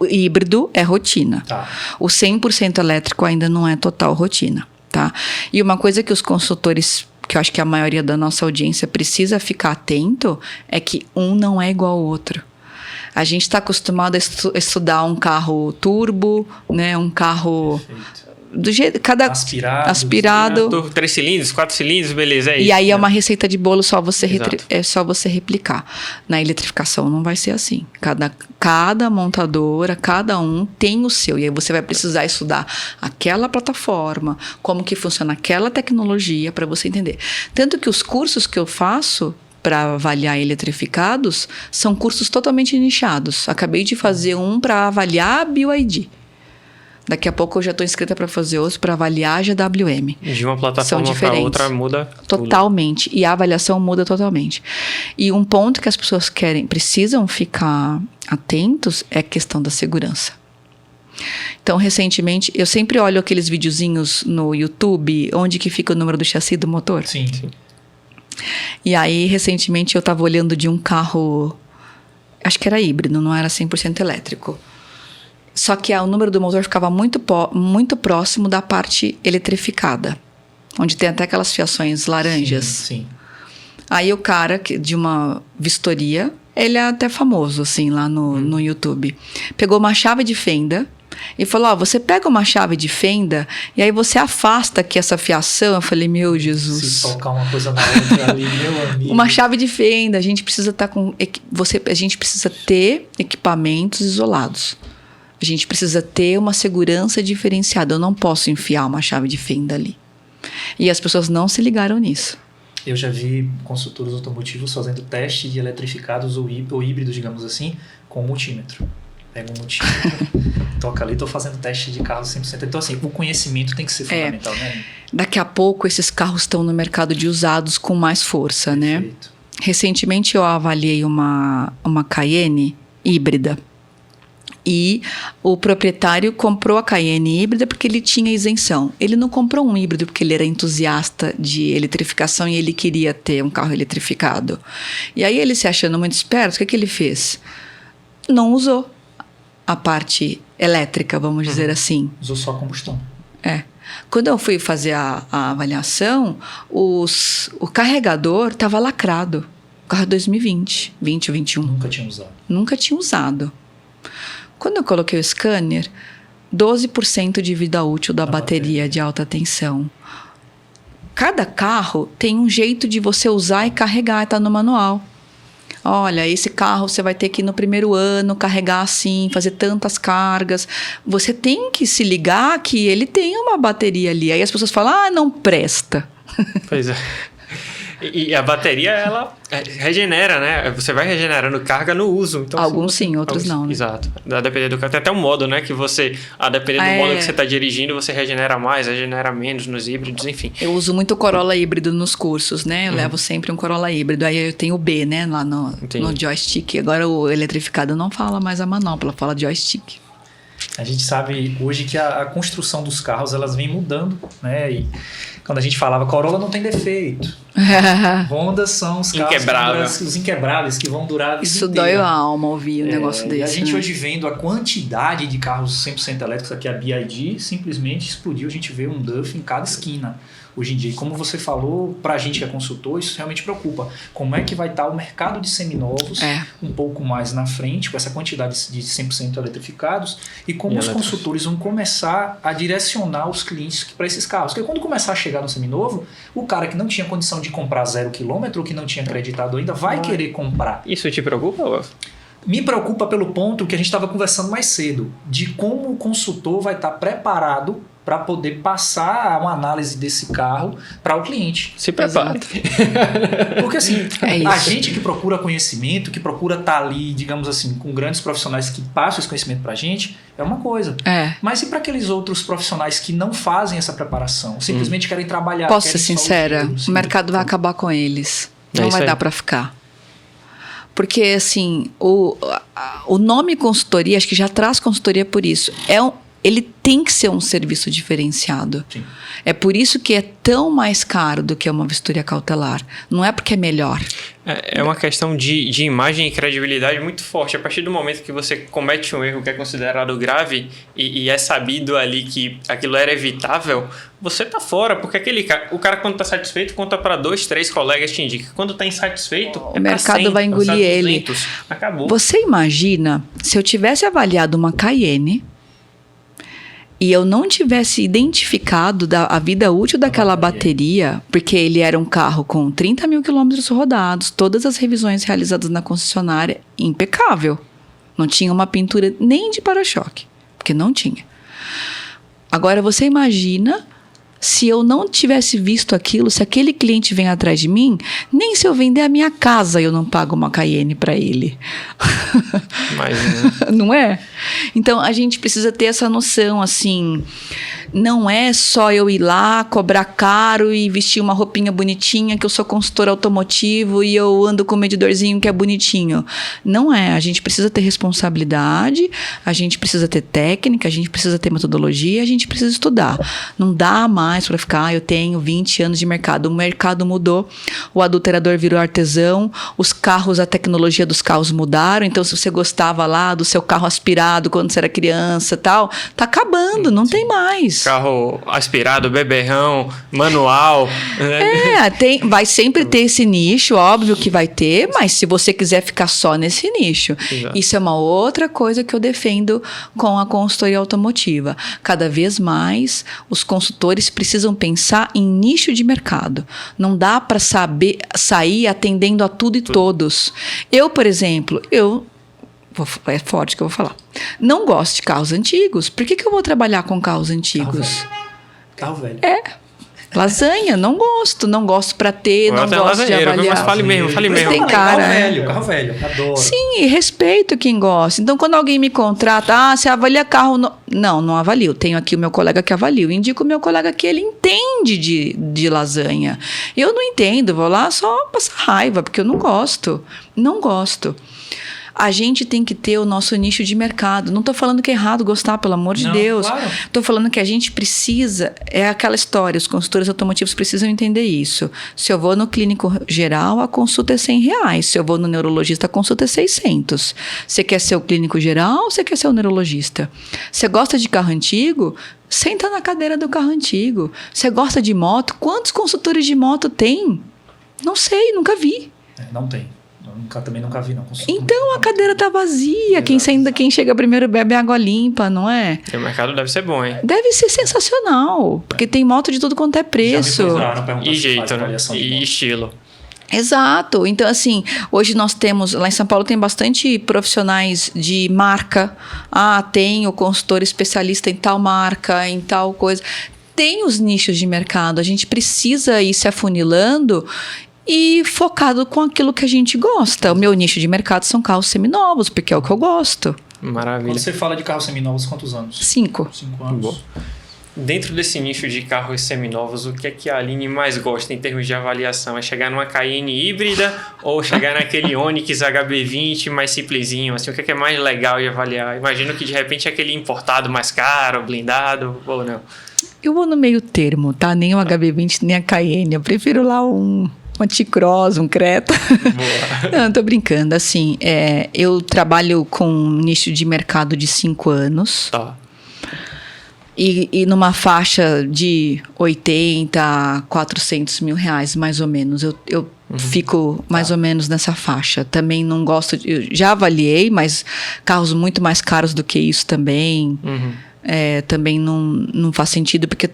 híbrido é rotina. Tá. O 100% elétrico ainda não é total rotina. Tá? E uma coisa que os consultores, que eu acho que a maioria da nossa audiência precisa ficar atento, é que um não é igual ao outro. A gente está acostumado a estudar um carro turbo, né? Um carro do jeito, aspirado. 3 cilindros, 4 cilindros, beleza, é isso. E aí é uma receita de bolo, só você replicar. Na eletrificação não vai ser assim. Cada montadora, cada um tem o seu. E aí você vai precisar estudar aquela plataforma, como que funciona aquela tecnologia para você entender. Tanto que os cursos que eu faço para avaliar eletrificados são cursos totalmente nichados. Acabei de fazer um para avaliar a BioID. Daqui a pouco eu já estou inscrita para fazer outro para avaliar a GWM. De uma plataforma para outra muda totalmente. E a avaliação muda totalmente. E um ponto que as pessoas precisam ficar atentos é a questão da segurança. Então, recentemente, eu sempre olho aqueles videozinhos no YouTube onde que fica o número do chassi do motor. Sim, sim. E aí, recentemente, eu estava olhando de um carro, acho que era híbrido, não era 100% elétrico. Só que o número do motor ficava muito próximo da parte eletrificada, onde tem até aquelas fiações laranjas. Sim. Aí o cara de uma vistoria, ele é até famoso, assim, lá no YouTube, pegou uma chave de fenda e falou, você pega uma chave de fenda e aí você afasta aqui essa fiação. Eu falei, meu Jesus. Se tocar uma coisa na outra ali, meu amigo. Uma chave de fenda, a gente precisa a gente precisa ter equipamentos isolados. A gente precisa ter uma segurança diferenciada. Eu não posso enfiar uma chave de fenda ali. E as pessoas não se ligaram nisso. Eu já vi consultores automotivos fazendo teste de eletrificados ou híbridos, digamos assim, com multímetro. Pega um multímetro, toca ali, estou fazendo teste de carro 100%. Então, assim, o conhecimento tem que ser fundamental, né? Daqui a pouco, esses carros estão no mercado de usados com mais força, né? Recentemente, eu avaliei uma Cayenne híbrida. E o proprietário comprou a Cayenne híbrida porque ele tinha isenção. Ele não comprou um híbrido porque ele era entusiasta de eletrificação e ele queria ter um carro eletrificado. E aí, ele se achando muito esperto, o que ele fez? Não usou a parte elétrica, vamos dizer assim. Usou só a combustão. Quando eu fui fazer a avaliação, o carregador estava lacrado. O carro 2020, 20 ou 21. Nunca tinha usado. Quando eu coloquei o scanner, 12% de vida útil da bateria de alta tensão. Cada carro tem um jeito de você usar e carregar, está no manual. Olha, esse carro você vai ter que ir no primeiro ano carregar assim, fazer tantas cargas. Você tem que se ligar que ele tem uma bateria ali. Aí as pessoas falam, não presta. Pois é. E a bateria, ela regenera, né? Você vai regenerando carga no uso. Então, alguns sim, outros não. Né? Exato. A depender do carro. Tem até um modo, né? Que você, a depender do modo que você está dirigindo, você regenera mais, regenera menos nos híbridos, enfim. Eu uso muito Corolla híbrido nos cursos, né? Eu levo sempre um Corolla híbrido. Aí eu tenho o B, né? Lá no joystick. Agora o eletrificado não fala mais a manopla, fala joystick. A gente sabe hoje que a construção dos carros, elas vem mudando, né? E quando a gente falava, Corolla não tem defeito. Honda são os carros os inquebráveis que vão durar a vida Isso inteira. dói a alma ouvir um negócio desse. E a gente né? hoje vendo a quantidade de carros 100% elétricos, aqui a BYD simplesmente explodiu, a gente vê um DUF em cada esquina. Hoje em dia, e como você falou, para a gente que é consultor, isso realmente preocupa. Como é que vai estar o mercado de seminovos um pouco mais na frente, com essa quantidade de 100% eletrificados, e como os consultores vão começar a direcionar os clientes para esses carros. Porque quando começar a chegar no seminovo, o cara que não tinha condição de comprar 0 km, ou que não tinha acreditado ainda, vai querer comprar. Isso te preocupa, Wolf? Me preocupa pelo ponto que a gente estava conversando mais cedo, de como o consultor vai estar preparado para poder passar uma análise desse carro para o cliente. Se prepare. Porque assim, a gente que procura conhecimento, que procura estar ali, digamos assim, com grandes profissionais que passam esse conhecimento para a gente, é uma coisa. Mas e para aqueles outros profissionais que não fazem essa preparação, simplesmente querem trabalhar? Posso ser sincera? O mercado vai acabar com eles. Não vai dar para ficar. Porque, assim, o nome consultoria, acho que já traz consultoria por isso. Ele tem que ser um serviço diferenciado. Sim. É por isso que é tão mais caro do que uma vistoria cautelar. Não é porque é melhor. É uma questão de imagem e credibilidade muito forte. A partir do momento que você comete um erro que é considerado grave e é sabido ali que aquilo era evitável, você tá fora. Porque o cara quando tá satisfeito, conta para 2, 3 colegas, te indica. Quando tá insatisfeito, o mercado vai engolir 200, ele. Acabou. Você imagina se eu tivesse avaliado uma Cayenne e eu não tivesse identificado a vida útil daquela bateria, porque ele era um carro com 30 mil quilômetros rodados, todas as revisões realizadas na concessionária, impecável. Não tinha uma pintura nem de para-choque, porque não tinha. Agora, você imagina se eu não tivesse visto aquilo, se aquele cliente vem atrás de mim, nem se eu vender a minha casa eu não pago uma Cayenne para ele. Imagina. Não é? Então, a gente precisa ter essa noção, assim, não é só eu ir lá, cobrar caro e vestir uma roupinha bonitinha, que eu sou consultor automotivo e eu ando com um medidorzinho que é bonitinho. Não é. A gente precisa ter responsabilidade, a gente precisa ter técnica, a gente precisa ter metodologia, a gente precisa estudar. Não dá mais para ficar, eu tenho 20 anos de mercado. O mercado mudou, o adulterador virou artesão, os carros, a tecnologia dos carros mudaram. Então, se você gostava lá do seu carro aspirado quando você era criança e tal, tá acabando, não tem mais. Carro aspirado, beberrão, manual. Vai sempre ter esse nicho, óbvio que vai ter, mas se você quiser ficar só nesse nicho. Exato. Isso é uma outra coisa que eu defendo com a consultoria automotiva. Cada vez mais, os consultores precisam pensar em nicho de mercado. Não dá para sair atendendo a tudo e todos. Eu, por exemplo, é forte que eu vou falar. Não gosto de carros antigos. Por que eu vou trabalhar com carros antigos? Carro velho. Lasanha, não gosto para ter, não gosto de avaliar. Mas fale mesmo. Tem cara, carro velho, adoro. Sim, e respeito quem gosta. Então, quando alguém me contrata, você avalia carro... Não avalio. Tenho aqui o meu colega que avalio. Indico o meu colega que ele entende de lasanha. Eu não entendo, vou lá só passar raiva, porque eu não gosto. Não gosto. A gente tem que ter o nosso nicho de mercado. Não estou falando que é errado gostar, pelo amor de Deus. Estou falando que a gente precisa... É aquela história, os consultores automotivos precisam entender isso. Se eu vou no clínico geral, a consulta é R$100. Se eu vou no neurologista, a consulta é 600. Você quer ser o clínico geral ou você quer ser o neurologista? Você gosta de carro antigo? Senta na cadeira do carro antigo. Você gosta de moto? Quantos consultores de moto tem? Não sei, nunca vi. Não tem. Também nunca vi, não. Então a cadeira tá vazia. Quem chega primeiro bebe água limpa, não é? E o mercado deve ser bom, hein? Deve ser sensacional. Porque tem moto de tudo quanto é preço. E jeito, né? E estilo. Exato. Então, assim, hoje nós temos, lá em São Paulo tem bastante profissionais de marca. Tem o consultor especialista em tal marca, em tal coisa. Tem os nichos de mercado. A gente precisa ir se afunilando e focado com aquilo que a gente gosta. O meu nicho de mercado são carros seminovos, porque é o que eu gosto. Maravilha. Quando você fala de carros seminovos, quantos anos? 5. 5 anos. Boa. Dentro desse nicho de carros seminovos, o que é que a Aline mais gosta em termos de avaliação? É chegar numa Cayenne híbrida ou chegar naquele Onix HB20 mais simplesinho? Assim, o que é mais legal de avaliar? Imagino que de repente é aquele importado mais caro, blindado, ou não? Eu vou no meio termo, tá? Nem o HB20, nem a Cayenne. Eu prefiro lá um uma T-Cross, um Creta. Boa. Não, tô brincando. Assim, eu trabalho com um nicho de mercado de 5 anos. Tá. E numa faixa de 80 a 400 mil reais, mais ou menos. Eu fico mais ou menos nessa faixa. Também não gosto eu já avaliei, mas carros muito mais caros do que isso também. Também não faz sentido, porque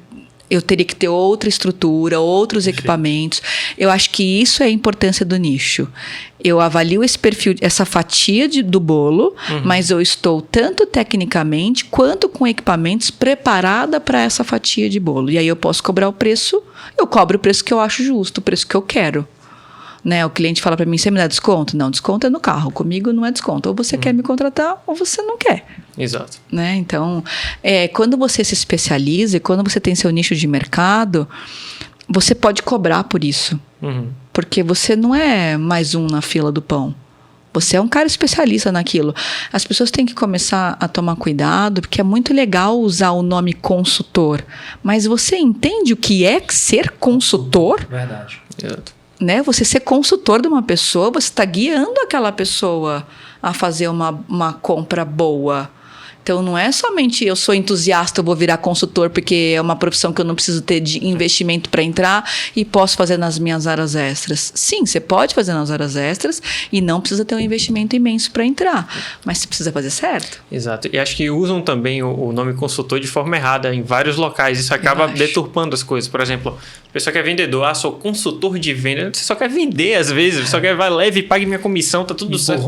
eu teria que ter outra estrutura, outros equipamentos. Eu acho que isso é a importância do nicho. Eu avalio esse perfil, essa fatia do bolo, mas eu estou tanto tecnicamente quanto com equipamentos preparada para essa fatia de bolo. E aí eu posso cobrar o preço, eu cobro o preço que eu acho justo, o preço que eu quero. Né? O cliente fala para mim, você me dá desconto? Não, desconto é no carro, comigo não é desconto. Ou você quer me contratar ou você não quer. Exato. Né? Então, quando você se especializa e quando você tem seu nicho de mercado, você pode cobrar por isso. Porque você não é mais um na fila do pão. Você é um cara especialista naquilo. As pessoas têm que começar a tomar cuidado, porque é muito legal usar o nome consultor. Mas você entende o que é ser consultor? Verdade. Exato. Né? Você ser consultor de uma pessoa, você está guiando aquela pessoa a fazer uma compra boa. Então, não é somente eu sou entusiasta, eu vou virar consultor porque é uma profissão que eu não preciso ter de investimento para entrar e posso fazer nas minhas horas extras. Sim, você pode fazer nas horas extras e não precisa ter um investimento imenso para entrar, mas você precisa fazer certo. Exato. E acho que usam também o nome consultor de forma errada em vários locais. Isso acaba deturpando as coisas. Por exemplo, a pessoa que é vendedor, sou consultor de venda. Você só quer vender às vezes, você só quer vai leve e pague minha comissão, tá tudo certo.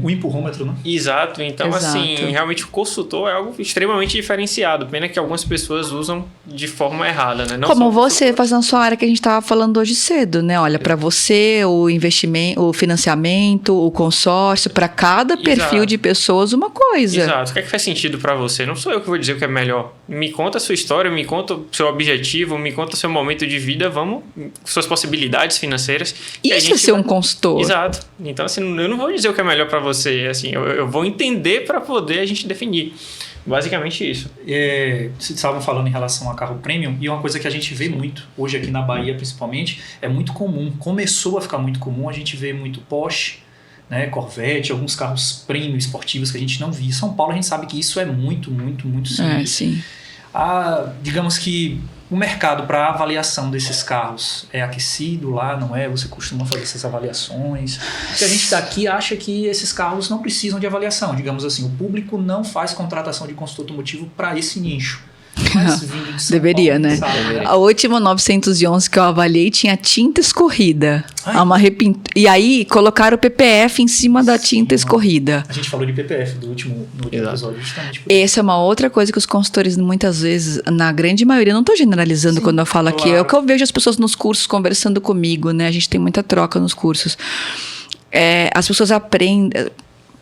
O empurrômetro, né? Exato. Então, assim, realmente o consultor é algo extremamente diferenciado. Pena que algumas pessoas usam de forma errada, né? Não como você fazendo sua área que a gente estava falando hoje cedo, né? Olha, para você, o investimento, o financiamento, o consórcio, para cada perfil de pessoas, uma coisa. Exato. O que é que faz sentido para você? Não sou eu que vou dizer o que é melhor. Me conta a sua história, me conta o seu objetivo, me conta o seu momento de vida, vamos, suas possibilidades financeiras. Isso é ser um consultor. Exato. Então, assim, eu não vou dizer o que é melhor para você. Assim, eu vou entender para poder a gente definir. Basicamente isso. Vocês estavam falando em relação a carro premium, e uma coisa que a gente vê muito, hoje aqui na Bahia principalmente, é muito comum, começou a ficar muito comum, a gente vê muito Porsche, né, Corvette, alguns carros premium esportivos que a gente não via. Em São Paulo a gente sabe que isso é muito, muito, muito simples. Sim. Digamos que o mercado para avaliação desses carros é aquecido lá, não é? Você costuma fazer essas avaliações. Porque a gente daqui acha que esses carros não precisam de avaliação. Digamos assim, o público não faz contratação de consultor automotivo para esse nicho. Mas vindo de São Deveria, Paulo, né? sabe? A última 911 que eu avaliei tinha tinta escorrida. E aí colocaram o PPF em cima da tinta escorrida. A gente falou de PPF no último episódio, justamente por Essa é uma outra coisa que os consultores, muitas vezes, na grande maioria, não estou generalizando quando eu falo aqui, é o que eu vejo as pessoas nos cursos conversando comigo, né? A gente tem muita troca nos cursos. As pessoas aprendem,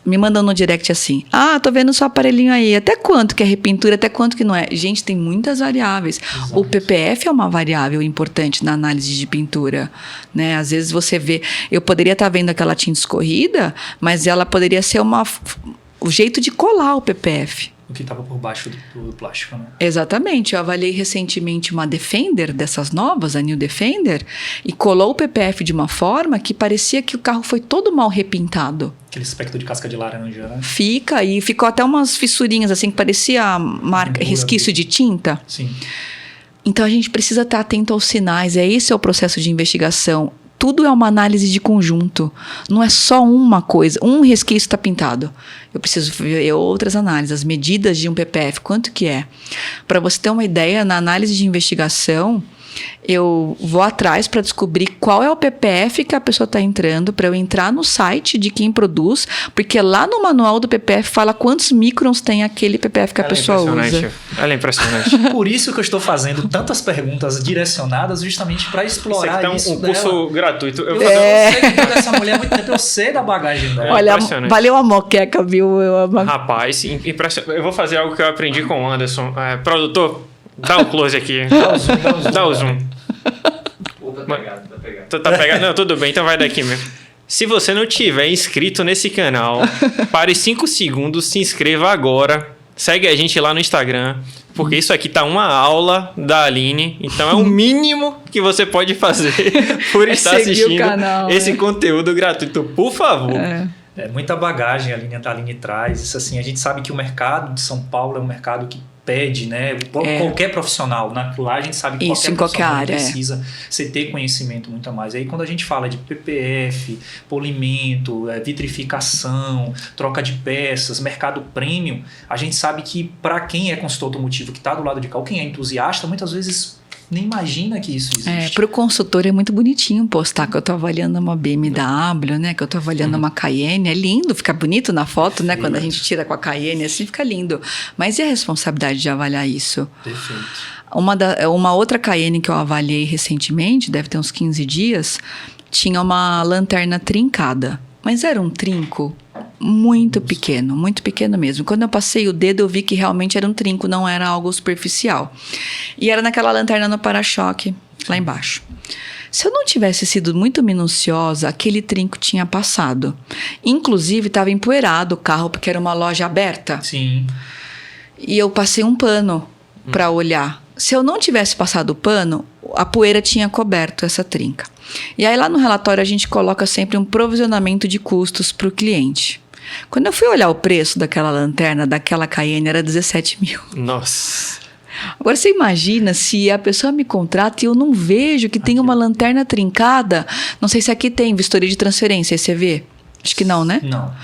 me mandando no direct assim, tô vendo seu aparelhinho aí, até quanto que é repintura, até quanto que não é? Gente, tem muitas variáveis. Exato. O PPF é uma variável importante na análise de pintura, né? Às vezes você vê, eu poderia estar vendo aquela tinta escorrida, mas ela poderia ser o jeito de colar o PPF. O que estava por baixo do plástico, né? Exatamente. Eu avaliei recentemente uma Defender dessas novas, a New Defender, e colou o PPF de uma forma que parecia que o carro foi todo mal repintado. Aquele aspecto de casca de laranja, né? E ficou até umas fissurinhas assim, que parecia resquício de tinta. Sim. Então a gente precisa estar atento aos sinais, esse é o processo de investigação. Tudo é uma análise de conjunto. Não é só uma coisa. Um resquício está pintado. Eu preciso ver outras análises. As medidas de um PPF, quanto que é? Para você ter uma ideia, na análise de investigação, eu vou atrás para descobrir qual é o PPF que a pessoa está entrando, para eu entrar no site de quem produz, porque lá no manual do PPF fala quantos microns tem aquele PPF que a pessoa usa. Ela é impressionante. Por isso que eu estou fazendo tantas perguntas direcionadas justamente para explorar isso. Um curso gratuito. Eu sei dessa mulher há muito tempo, eu sei da bagagem dela. Olha, valeu a moqueca, viu? Rapaz, impressionante. Eu vou fazer algo que eu aprendi com o Anderson. Produtor, dá um close aqui. Dá o zoom. Tá pegado? Não, tudo bem, então vai daqui mesmo. Se você não tiver inscrito nesse canal, pare 5 segundos, se inscreva agora. segue a gente lá no Instagram, porque isso aqui tá uma aula da Aline, então é o mínimo que você pode fazer por estar assistindo esse conteúdo gratuito, por favor. É muita bagagem a Aline traz. Isso, assim, a gente sabe que o mercado de São Paulo é um mercado que pede, né? Qualquer profissional, né? Lá a gente sabe que qualquer área precisa você ter conhecimento muito a mais. Aí quando a gente fala de PPF, polimento, vitrificação, troca de peças, mercado premium, a gente sabe que para quem é consultor automotivo, que está do lado de cá, ou quem é entusiasta, muitas vezes nem imagina que isso existe. Para o consultor é muito bonitinho postar que eu tô avaliando uma BMW, né? Que eu tô avaliando uma Cayenne. É lindo, fica bonito na foto, né? Quando a gente tira com a Cayenne, assim fica lindo. Mas e a responsabilidade de avaliar isso? Perfeito. Uma outra Cayenne que eu avaliei recentemente, deve ter uns 15 dias, tinha uma lanterna trincada. Mas era um trinco muito pequeno mesmo. Quando eu passei o dedo, eu vi que realmente era um trinco, não era algo superficial. E era naquela lanterna no para-choque, lá embaixo. Se eu não tivesse sido muito minuciosa, aquele trinco tinha passado. Inclusive, estava empoeirado o carro, porque era uma loja aberta. Sim. E eu passei um pano para olhar. Se eu não tivesse passado o pano, a poeira tinha coberto essa trinca. E aí lá no relatório a gente coloca sempre um provisionamento de custos para o cliente. Quando eu fui olhar o preço daquela lanterna, daquela Cayenne, era 17 mil. Nossa. Agora você imagina se a pessoa me contrata e eu não vejo que tem uma lanterna trincada. Não sei se aqui tem vistoria de transferência, aí você vê. Acho que não, né? Não.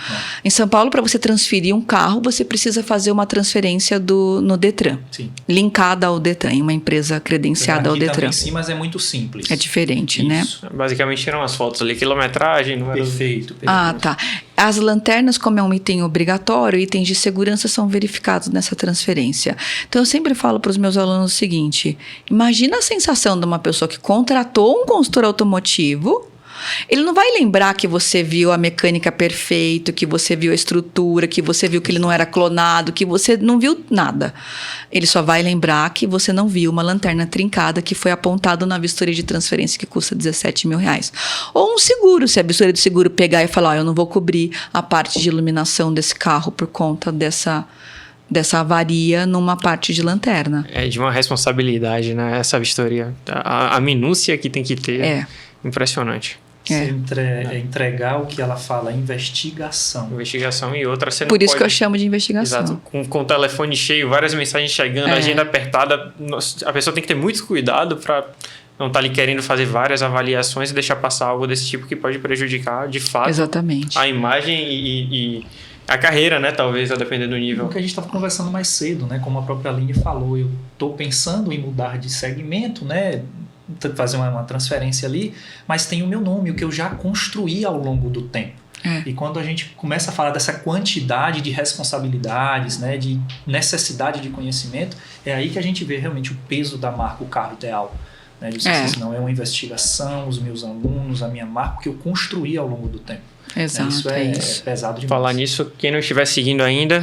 Em São Paulo, para você transferir um carro, você precisa fazer uma transferência no Detran. Sim. Linkada ao Detran, em uma empresa credenciada ao Detran. Sim, mas é muito simples. É diferente, né? Basicamente tiram umas fotos ali, quilometragem. Perfeito. Ah, tá. As lanternas, como é um item obrigatório, itens de segurança são verificados nessa transferência. Então, eu sempre falo para os meus alunos o seguinte: imagina a sensação de uma pessoa que contratou um consultor automotivo. Ele não vai lembrar que você viu a mecânica perfeita, que você viu a estrutura, que você viu que ele não era clonado, que você não viu nada. Ele só vai lembrar que você não viu uma lanterna trincada que foi apontado na vistoria de transferência que custa 17 mil reais. Ou um seguro, se a vistoria do seguro pegar e falar, eu não vou cobrir a parte de iluminação desse carro por conta dessa avaria numa parte de lanterna. É de uma responsabilidade, né? Essa vistoria. A minúcia que tem que ter é impressionante. Entregar o que ela fala, investigação. Investigação e outra você não Por isso pode... que eu chamo de investigação. Exato. Com o telefone cheio, várias mensagens chegando, agenda apertada, a pessoa tem que ter muito cuidado para não estar ali querendo fazer várias avaliações e deixar passar algo desse tipo que pode prejudicar, de fato, exatamente, a imagem e a carreira, né? Talvez, a depender do nível. O que a gente estava conversando mais cedo, né? Como a própria Aline falou, eu estou pensando em mudar de segmento, né? Fazer uma transferência ali, mas tem o meu nome, o que eu já construí ao longo do tempo. E quando a gente começa a falar dessa quantidade de responsabilidades, né, de necessidade de conhecimento, é aí que a gente vê realmente o peso da marca, o carro ideal. Né? Não é uma investigação, os meus alunos, a minha marca, que eu construí ao longo do tempo. Exato, isso é pesado demais. Falar nisso, quem não estiver seguindo ainda,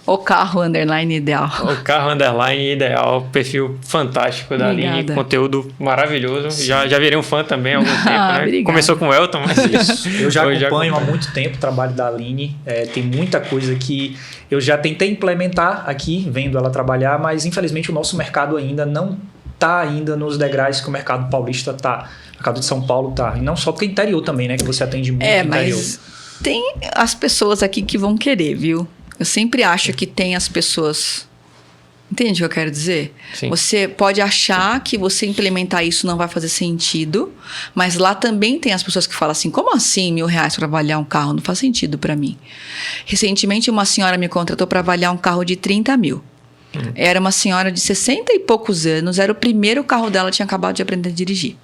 O carro _ideal. O carro _ideal, perfil fantástico da Aline, conteúdo maravilhoso. Já virei um fã também há algum tempo, né? Obrigada. Começou com o Elton, mas isso. Eu já acompanho há muito tempo o trabalho da Aline. Tem muita coisa que eu já tentei implementar aqui, vendo ela trabalhar, mas infelizmente o nosso mercado ainda não está ainda nos degraus que o mercado paulista está. O mercado de São Paulo está. E não só porque é interior também, né? Que você atende muito interior. Mas tem as pessoas aqui que vão querer, viu? Eu sempre acho que tem as pessoas... Entende o que eu quero dizer? Sim. Você pode achar que você implementar isso não vai fazer sentido, mas lá também tem as pessoas que falam assim, como assim R$1.000 para avaliar um carro? Não faz sentido para mim. Recentemente, uma senhora me contratou para avaliar um carro de 30 mil. Era uma senhora de 60 e poucos anos, era o primeiro carro dela, tinha acabado de aprender a dirigir.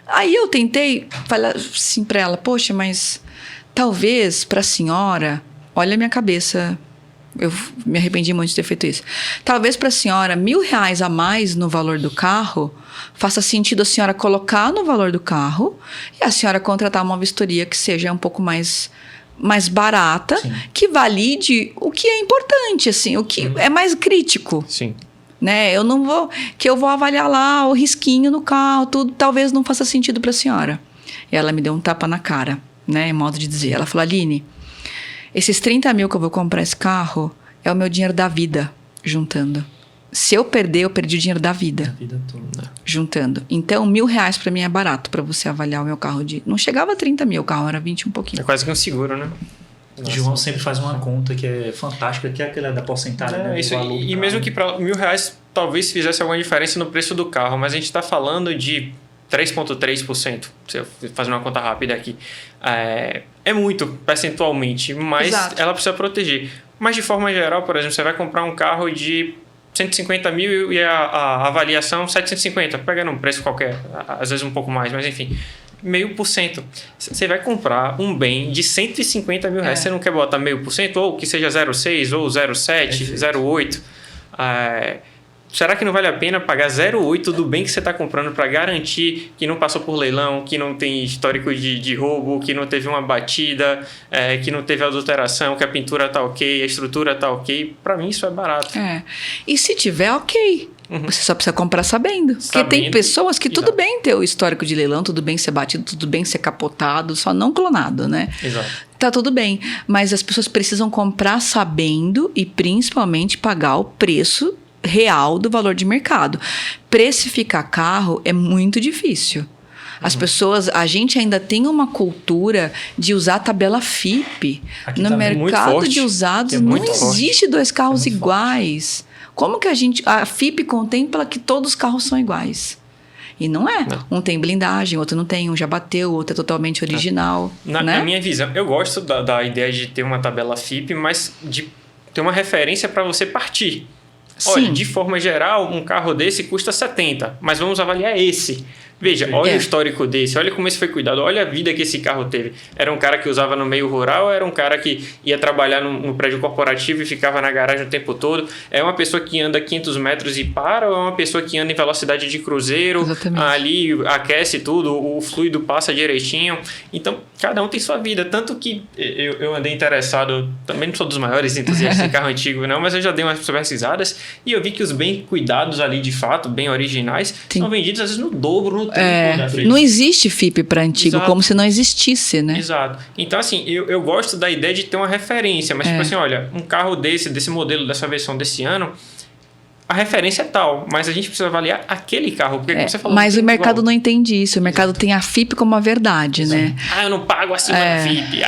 Aí eu tentei falar assim para ela, poxa, mas talvez para a senhora... Olha a minha cabeça, eu me arrependi muito de ter feito isso. Talvez para a senhora R$1.000 a mais no valor do carro faça sentido a senhora colocar no valor do carro e a senhora contratar uma vistoria que seja um pouco mais barata, sim, que valide o que é importante, assim, o que é mais crítico. Sim. Né? Eu vou avaliar lá o risquinho no carro, tudo, talvez não faça sentido para a senhora. E ela me deu um tapa na cara, né, em modo de dizer. Ela falou, Aline, esses 30 mil que eu vou comprar esse carro, é o meu dinheiro da vida juntando. Se eu perder, eu perdi o dinheiro da vida. A vida toda. Juntando. Então, R$1.000 para mim é barato para você avaliar o meu carro de... Não chegava a 30 mil, o carro era 20 um pouquinho. É quase que um seguro, né? Nossa. João sempre faz uma conta que é fantástica, que é aquela da porcentagem. Né, isso, e mesmo que para R$1.000 talvez fizesse alguma diferença no preço do carro, mas a gente está falando de 3,3%. Se eu fazer uma conta rápida aqui. É muito percentualmente, mas Exato. ela precisa proteger. Mas de forma geral, por exemplo, você vai comprar um carro de 150 mil e a avaliação 750, pegando um preço qualquer, às vezes um pouco mais, mas enfim, 0,5%. Você vai comprar um bem de 150 mil reais, você não quer botar 0,5%, ou que seja 0,6, ou 0,7, 0,8. Será que não vale a pena pagar 0,8 do bem que você está comprando para garantir que não passou por leilão, que não tem histórico de roubo, que não teve uma batida, que não teve adulteração, que a pintura está ok, a estrutura está ok? Para mim isso é barato. E se tiver, ok. Você só precisa comprar sabendo. Porque tem pessoas que tudo bem ter o histórico de leilão, tudo bem ser batido, tudo bem ser capotado, só não clonado, né? Exato. Tá tudo bem. Mas as pessoas precisam comprar sabendo e principalmente pagar o preço real do valor de mercado. Precificar carro é muito difícil. As pessoas, a gente ainda tem uma cultura de usar a tabela FIPE. Aqui no tá mercado de usados não existe dois carros iguais. Como que a FIPE contempla que todos os carros são iguais? E não é. Não. Um tem blindagem, outro não tem, um já bateu, outro é totalmente original. Na minha visão, eu gosto da ideia de ter uma tabela FIPE, mas de ter uma referência para você partir. Olha, Sim. de forma geral, um carro desse custa 70, mas vamos avaliar esse. Veja, olha o histórico desse, olha como esse foi cuidado, olha a vida que esse carro teve. Era um cara que usava no meio rural, ou era um cara que ia trabalhar no prédio corporativo e ficava na garagem o tempo todo? É uma pessoa que anda 500 metros e para, ou é uma pessoa que anda em velocidade de cruzeiro? Exatamente. Ali aquece tudo, o fluido passa direitinho. Então, cada um tem sua vida. Tanto que eu andei interessado, também não sou dos maiores entusiastas de carro antigo, não, mas eu já dei umas pesquisadas e eu vi que os bem cuidados ali, de fato, bem originais, são vendidos às vezes no dobro, não existe FIPE para antigo. Exato. Como se não existisse, né? Exato. Então, assim, eu gosto da ideia de ter uma referência, mas tipo assim, olha, um carro desse modelo, dessa versão desse ano, a referência é tal, mas a gente precisa avaliar aquele carro, porque como você falou... Mas o mercado não entende isso, o mercado tem a FIPE como a verdade, né? Eu não pago acima da FIPE.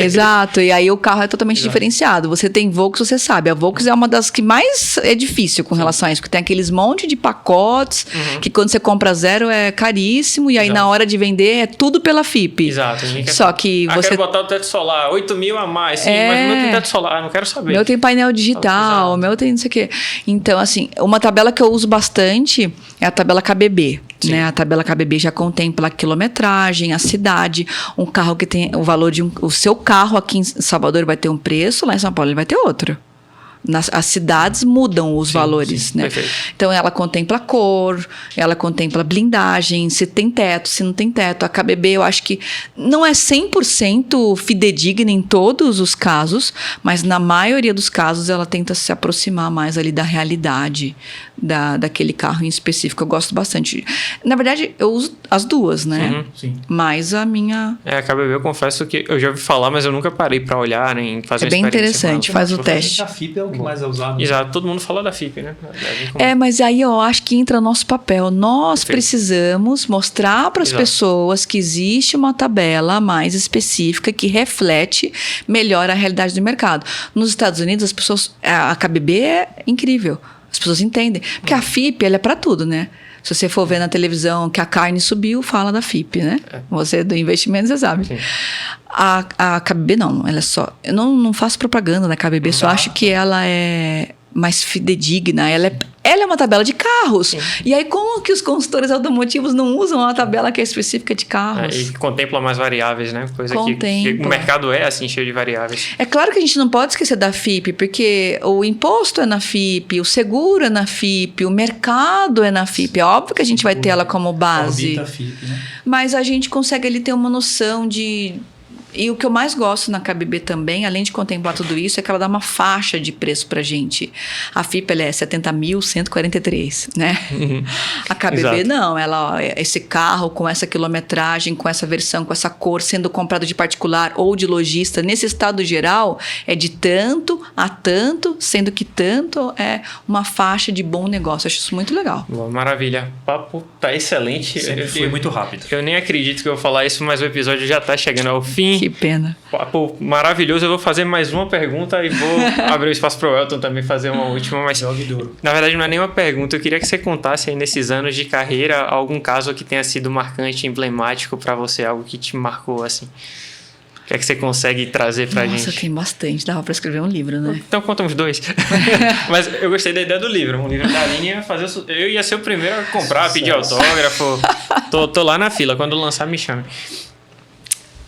Exato, e aí o carro é totalmente diferenciado. Você tem Volks, você sabe, a Volks é uma das que mais é difícil com relação a isso, porque tem aqueles monte de pacotes, que quando você compra zero é caríssimo, e aí na hora de vender é tudo pela FIPE. Exato. Só que você... quero botar o teto solar, 8 mil a mais, sim, mas o meu tem teto solar, não quero saber. Meu tem painel digital, o meu tem não sei o quê. Então, assim, uma tabela que eu uso bastante é a tabela KBB. Né? A tabela KBB já contempla a quilometragem, a cidade, um carro que tem o valor de o seu carro aqui em Salvador vai ter um preço, lá em São Paulo ele vai ter outro. As cidades mudam os valores, né? Perfeito. Então, ela contempla a cor, ela contempla blindagem, se tem teto, se não tem teto. A KBB, eu acho que não é 100% fidedigna em todos os casos, mas na maioria dos casos ela tenta se aproximar mais ali da realidade daquele carro em específico. Eu gosto bastante. Na verdade, eu uso as duas, né? Mas a minha... a KBB eu confesso que eu já ouvi falar, mas eu nunca parei para olhar, nem fazer bem interessante, faz o teste. A FIPE é o que mais é usado. Exato, todo mundo fala da FIPE, né? Mas aí eu acho que entra nosso papel. Nós precisamos mostrar para as pessoas que existe uma tabela mais específica que reflete melhor a realidade do mercado. Nos Estados Unidos, as pessoas... A KBB é incrível. As pessoas entendem. Porque a FIPE, ela é para tudo, né? Se você for ver na televisão que a carne subiu, fala da FIPE, né? Você do investimento, você sabe. Sim. A KBB não, ela é só... Eu não faço propaganda da KBB, só acho que ela é mais fidedigna. Ela é uma tabela de carros. Sim. E aí, como que os consultores automotivos não usam uma tabela que é específica de carros? E contempla mais variáveis, né? Coisa que o mercado é assim, cheio de variáveis. É claro que a gente não pode esquecer da FIPE, porque o imposto é na FIPE, o seguro é na FIPE, o mercado é na FIPE. É óbvio que a gente vai ter ela como base. A FIPE, né? Mas a gente consegue ali ter uma noção de E o que eu mais gosto na KBB também, além de contemplar tudo isso, é que ela dá uma faixa de preço pra gente. A FIPA, ela é 70.143, né? A KBB Exato. não, ela, ó, esse carro com essa quilometragem, com essa versão, com essa cor, sendo comprado de particular ou de lojista, nesse estado geral, é de tanto a tanto, sendo que tanto é uma faixa de bom negócio. Eu acho isso muito legal. Boa, maravilha. O papo tá excelente. Sempre foi muito rápido. Eu nem acredito que eu vou falar isso, mas o episódio já tá chegando ao fim. Que pena. Papo maravilhoso. Eu vou fazer mais uma pergunta e vou abrir o espaço pro Elton também fazer uma última. Mas, Jogue duro. na verdade, não é nenhuma pergunta. Eu queria que você contasse aí nesses anos de carreira algum caso que tenha sido marcante, emblemático pra você, algo que te marcou, assim. O que é que você consegue trazer pra gente? Nossa, tem bastante. Dava pra escrever um livro, né? Então conta uns 2. Mas eu gostei da ideia do livro. Um livro da Aline ia fazer... Eu ia ser o primeiro a comprar, pedir autógrafo. Tô lá na fila. Quando lançar, me chame.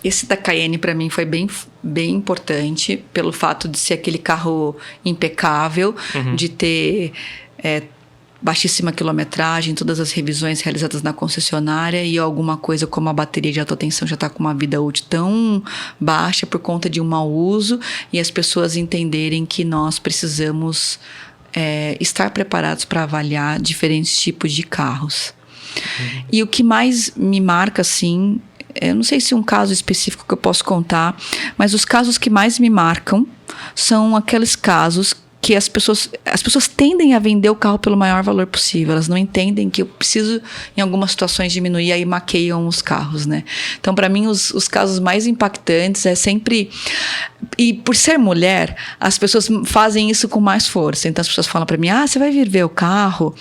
Esse da Cayenne para mim foi bem importante pelo fato de ser aquele carro impecável, de ter baixíssima quilometragem, todas as revisões realizadas na concessionária e alguma coisa como a bateria de alta tensão já está com uma vida útil tão baixa por conta de um mau uso e as pessoas entenderem que nós precisamos estar preparados para avaliar diferentes tipos de carros. E o que mais me marca, assim, eu não sei se um caso específico que eu posso contar, mas os casos que mais me marcam são aqueles casos que as pessoas tendem a vender o carro pelo maior valor possível. Elas não entendem que eu preciso, em algumas situações, diminuir, aí maqueiam os carros, né? Então, para mim, os casos mais impactantes é sempre... E por ser mulher, as pessoas fazem isso com mais força. Então, as pessoas falam para mim, você vai vir ver o carro?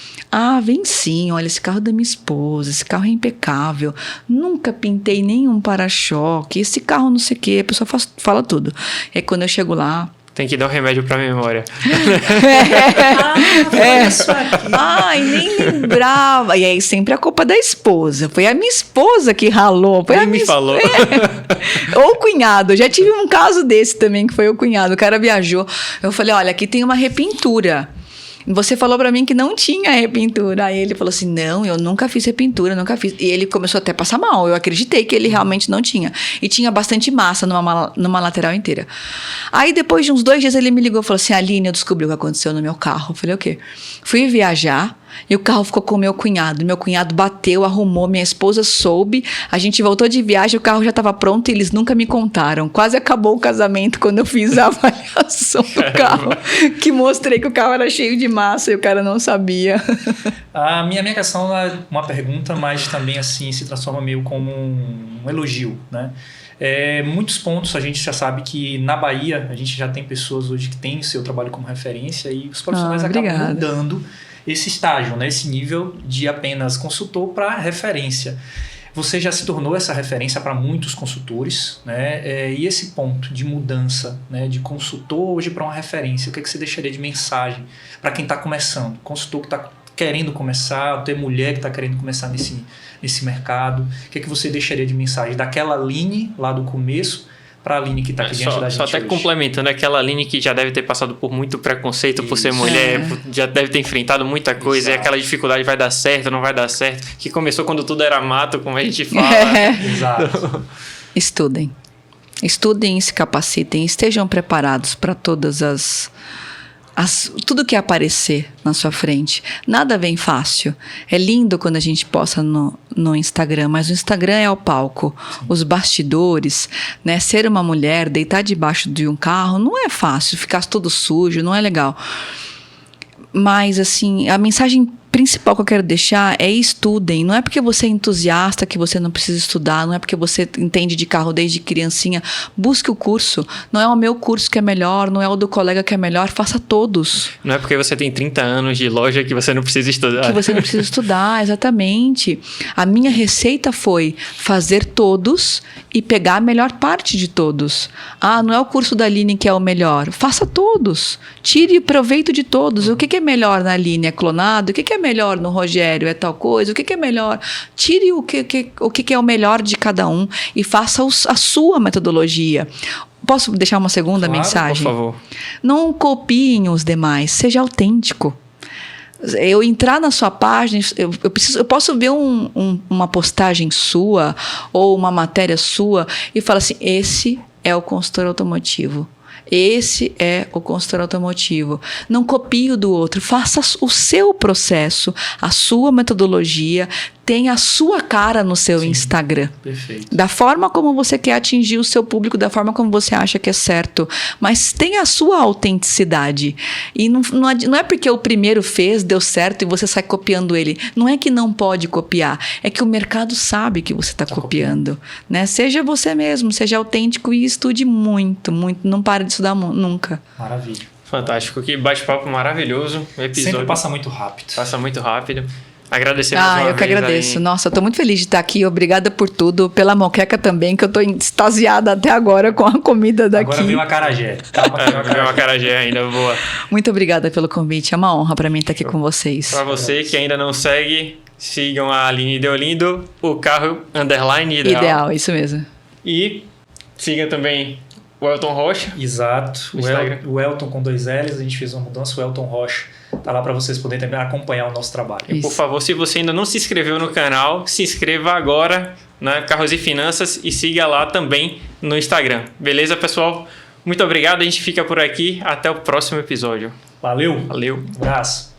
Vem sim, olha, esse carro é da minha esposa, esse carro é impecável, nunca pintei nenhum para-choque, esse carro não sei o quê, a pessoa fala tudo. E aí, quando eu chego lá... Tem que dar um remédio pra memória. E nem lembrava. E aí sempre a culpa da esposa. Foi a minha esposa que ralou. Foi Ele a minha me falou. Ou o cunhado. Eu já tive um caso desse também, que foi o cunhado. O cara viajou. Eu falei, olha, aqui tem uma repintura. Você falou pra mim que não tinha repintura. Aí ele falou assim, não, eu nunca fiz repintura, nunca fiz. E ele começou até a passar mal. Eu acreditei que ele realmente não tinha. E tinha bastante massa numa lateral inteira. Aí depois de uns 2 dias ele me ligou e falou assim, Aline, eu descobri o que aconteceu no meu carro. Eu falei, o quê? Fui viajar e o carro ficou com o meu cunhado. Meu cunhado bateu, arrumou, minha esposa soube. A gente voltou de viagem, o carro já estava pronto e eles nunca me contaram. Quase acabou o casamento quando eu fiz a avaliação do carro. Que mostrei que o carro era cheio de massa e o cara não sabia. A minha questão não é uma pergunta, mas também assim se transforma meio como um elogio, né? Muitos pontos a gente já sabe que na Bahia a gente já tem pessoas hoje que têm o seu trabalho como referência e os profissionais acabam mudando esse estágio, né? Esse nível de apenas consultor para referência. Você já se tornou essa referência para muitos consultores, né? E esse ponto de mudança, né, de consultor hoje para uma referência, o que é que você deixaria de mensagem para quem está começando? Consultor que está querendo começar, até mulher que está querendo começar nesse mercado, o que é que você deixaria de mensagem daquela Aline lá do começo para a Aline que está aqui diante da gente só até hoje? Complementando, aquela Aline que já deve ter passado por muito preconceito por ser mulher, já deve ter enfrentado muita coisa, e aquela dificuldade vai dar certo, não vai dar certo, que começou quando tudo era mato, como a gente fala. Exato. Estudem, se capacitem, estejam preparados para todas tudo que aparecer na sua frente. Nada vem fácil. É lindo quando a gente posta no Instagram, mas o Instagram é o palco. Sim. Os bastidores, né? Ser uma mulher, deitar debaixo de um carro, não é fácil. Ficar todo sujo, não é legal. Mas, assim, a mensagem principal que eu quero deixar é estudem. Não é porque você é entusiasta que você não precisa estudar, não é porque você entende de carro desde criancinha. Busque o curso. Não é o meu curso que é melhor, não é o do colega que é melhor, faça todos. Não é porque você tem 30 anos de loja que você não precisa estudar. Que você não precisa estudar, exatamente. A minha receita foi fazer todos e pegar a melhor parte de todos. Não é o curso da Aline que é o melhor. Faça todos. Tire proveito de todos. O que é melhor na Aline? É clonado? O que é melhor no Rogério? É tal coisa? O que é melhor? Tire o que é o melhor de cada um e faça a sua metodologia. Posso deixar uma segunda mensagem? Por favor. Não copiem os demais. Seja autêntico. eu entrar na sua página, eu posso ver uma postagem sua ou uma matéria sua e falar assim, esse é o consultor automotivo. Esse é o consultor automotivo. Não copie o do outro. Faça o seu processo, a sua metodologia, tenha a sua cara no seu Instagram. Perfeito. Da forma como você quer atingir o seu público, da forma como você acha que é certo. Mas tenha a sua autenticidade. E não é porque o primeiro fez, deu certo e você sai copiando ele. Não é que não pode copiar. É que o mercado sabe que você está copiando. Né? Seja você mesmo, seja autêntico e estude muito, muito. Não pare de estudar nunca. Maravilha. Fantástico. Que bate-papo maravilhoso. O episódio sempre passa muito rápido. Passa muito rápido. Agradecer mais uma vez. Eu que agradeço. Nossa, eu tô muito feliz de estar aqui. Obrigada por tudo. Pela moqueca também, que eu tô extasiada até agora com a comida daqui. Agora vem uma acarajé. Vem uma acarajé ainda, boa. Muito obrigada pelo convite. É uma honra pra mim estar aqui com vocês. Pra você que ainda não segue, sigam a Aline Deolindo, o carro _ ideal. Isso mesmo. E siga também o Elton Rocha. Exato. O Elton com 2 L's, a gente fez uma mudança, o Elton Rocha. Tá lá para vocês poderem também acompanhar o nosso trabalho. E por favor, se você ainda não se inscreveu no canal, se inscreva agora na Carros e Finanças e siga lá também no Instagram. Beleza, pessoal? Muito obrigado, a gente fica por aqui. Até o próximo episódio. Valeu. Valeu. Um abraço.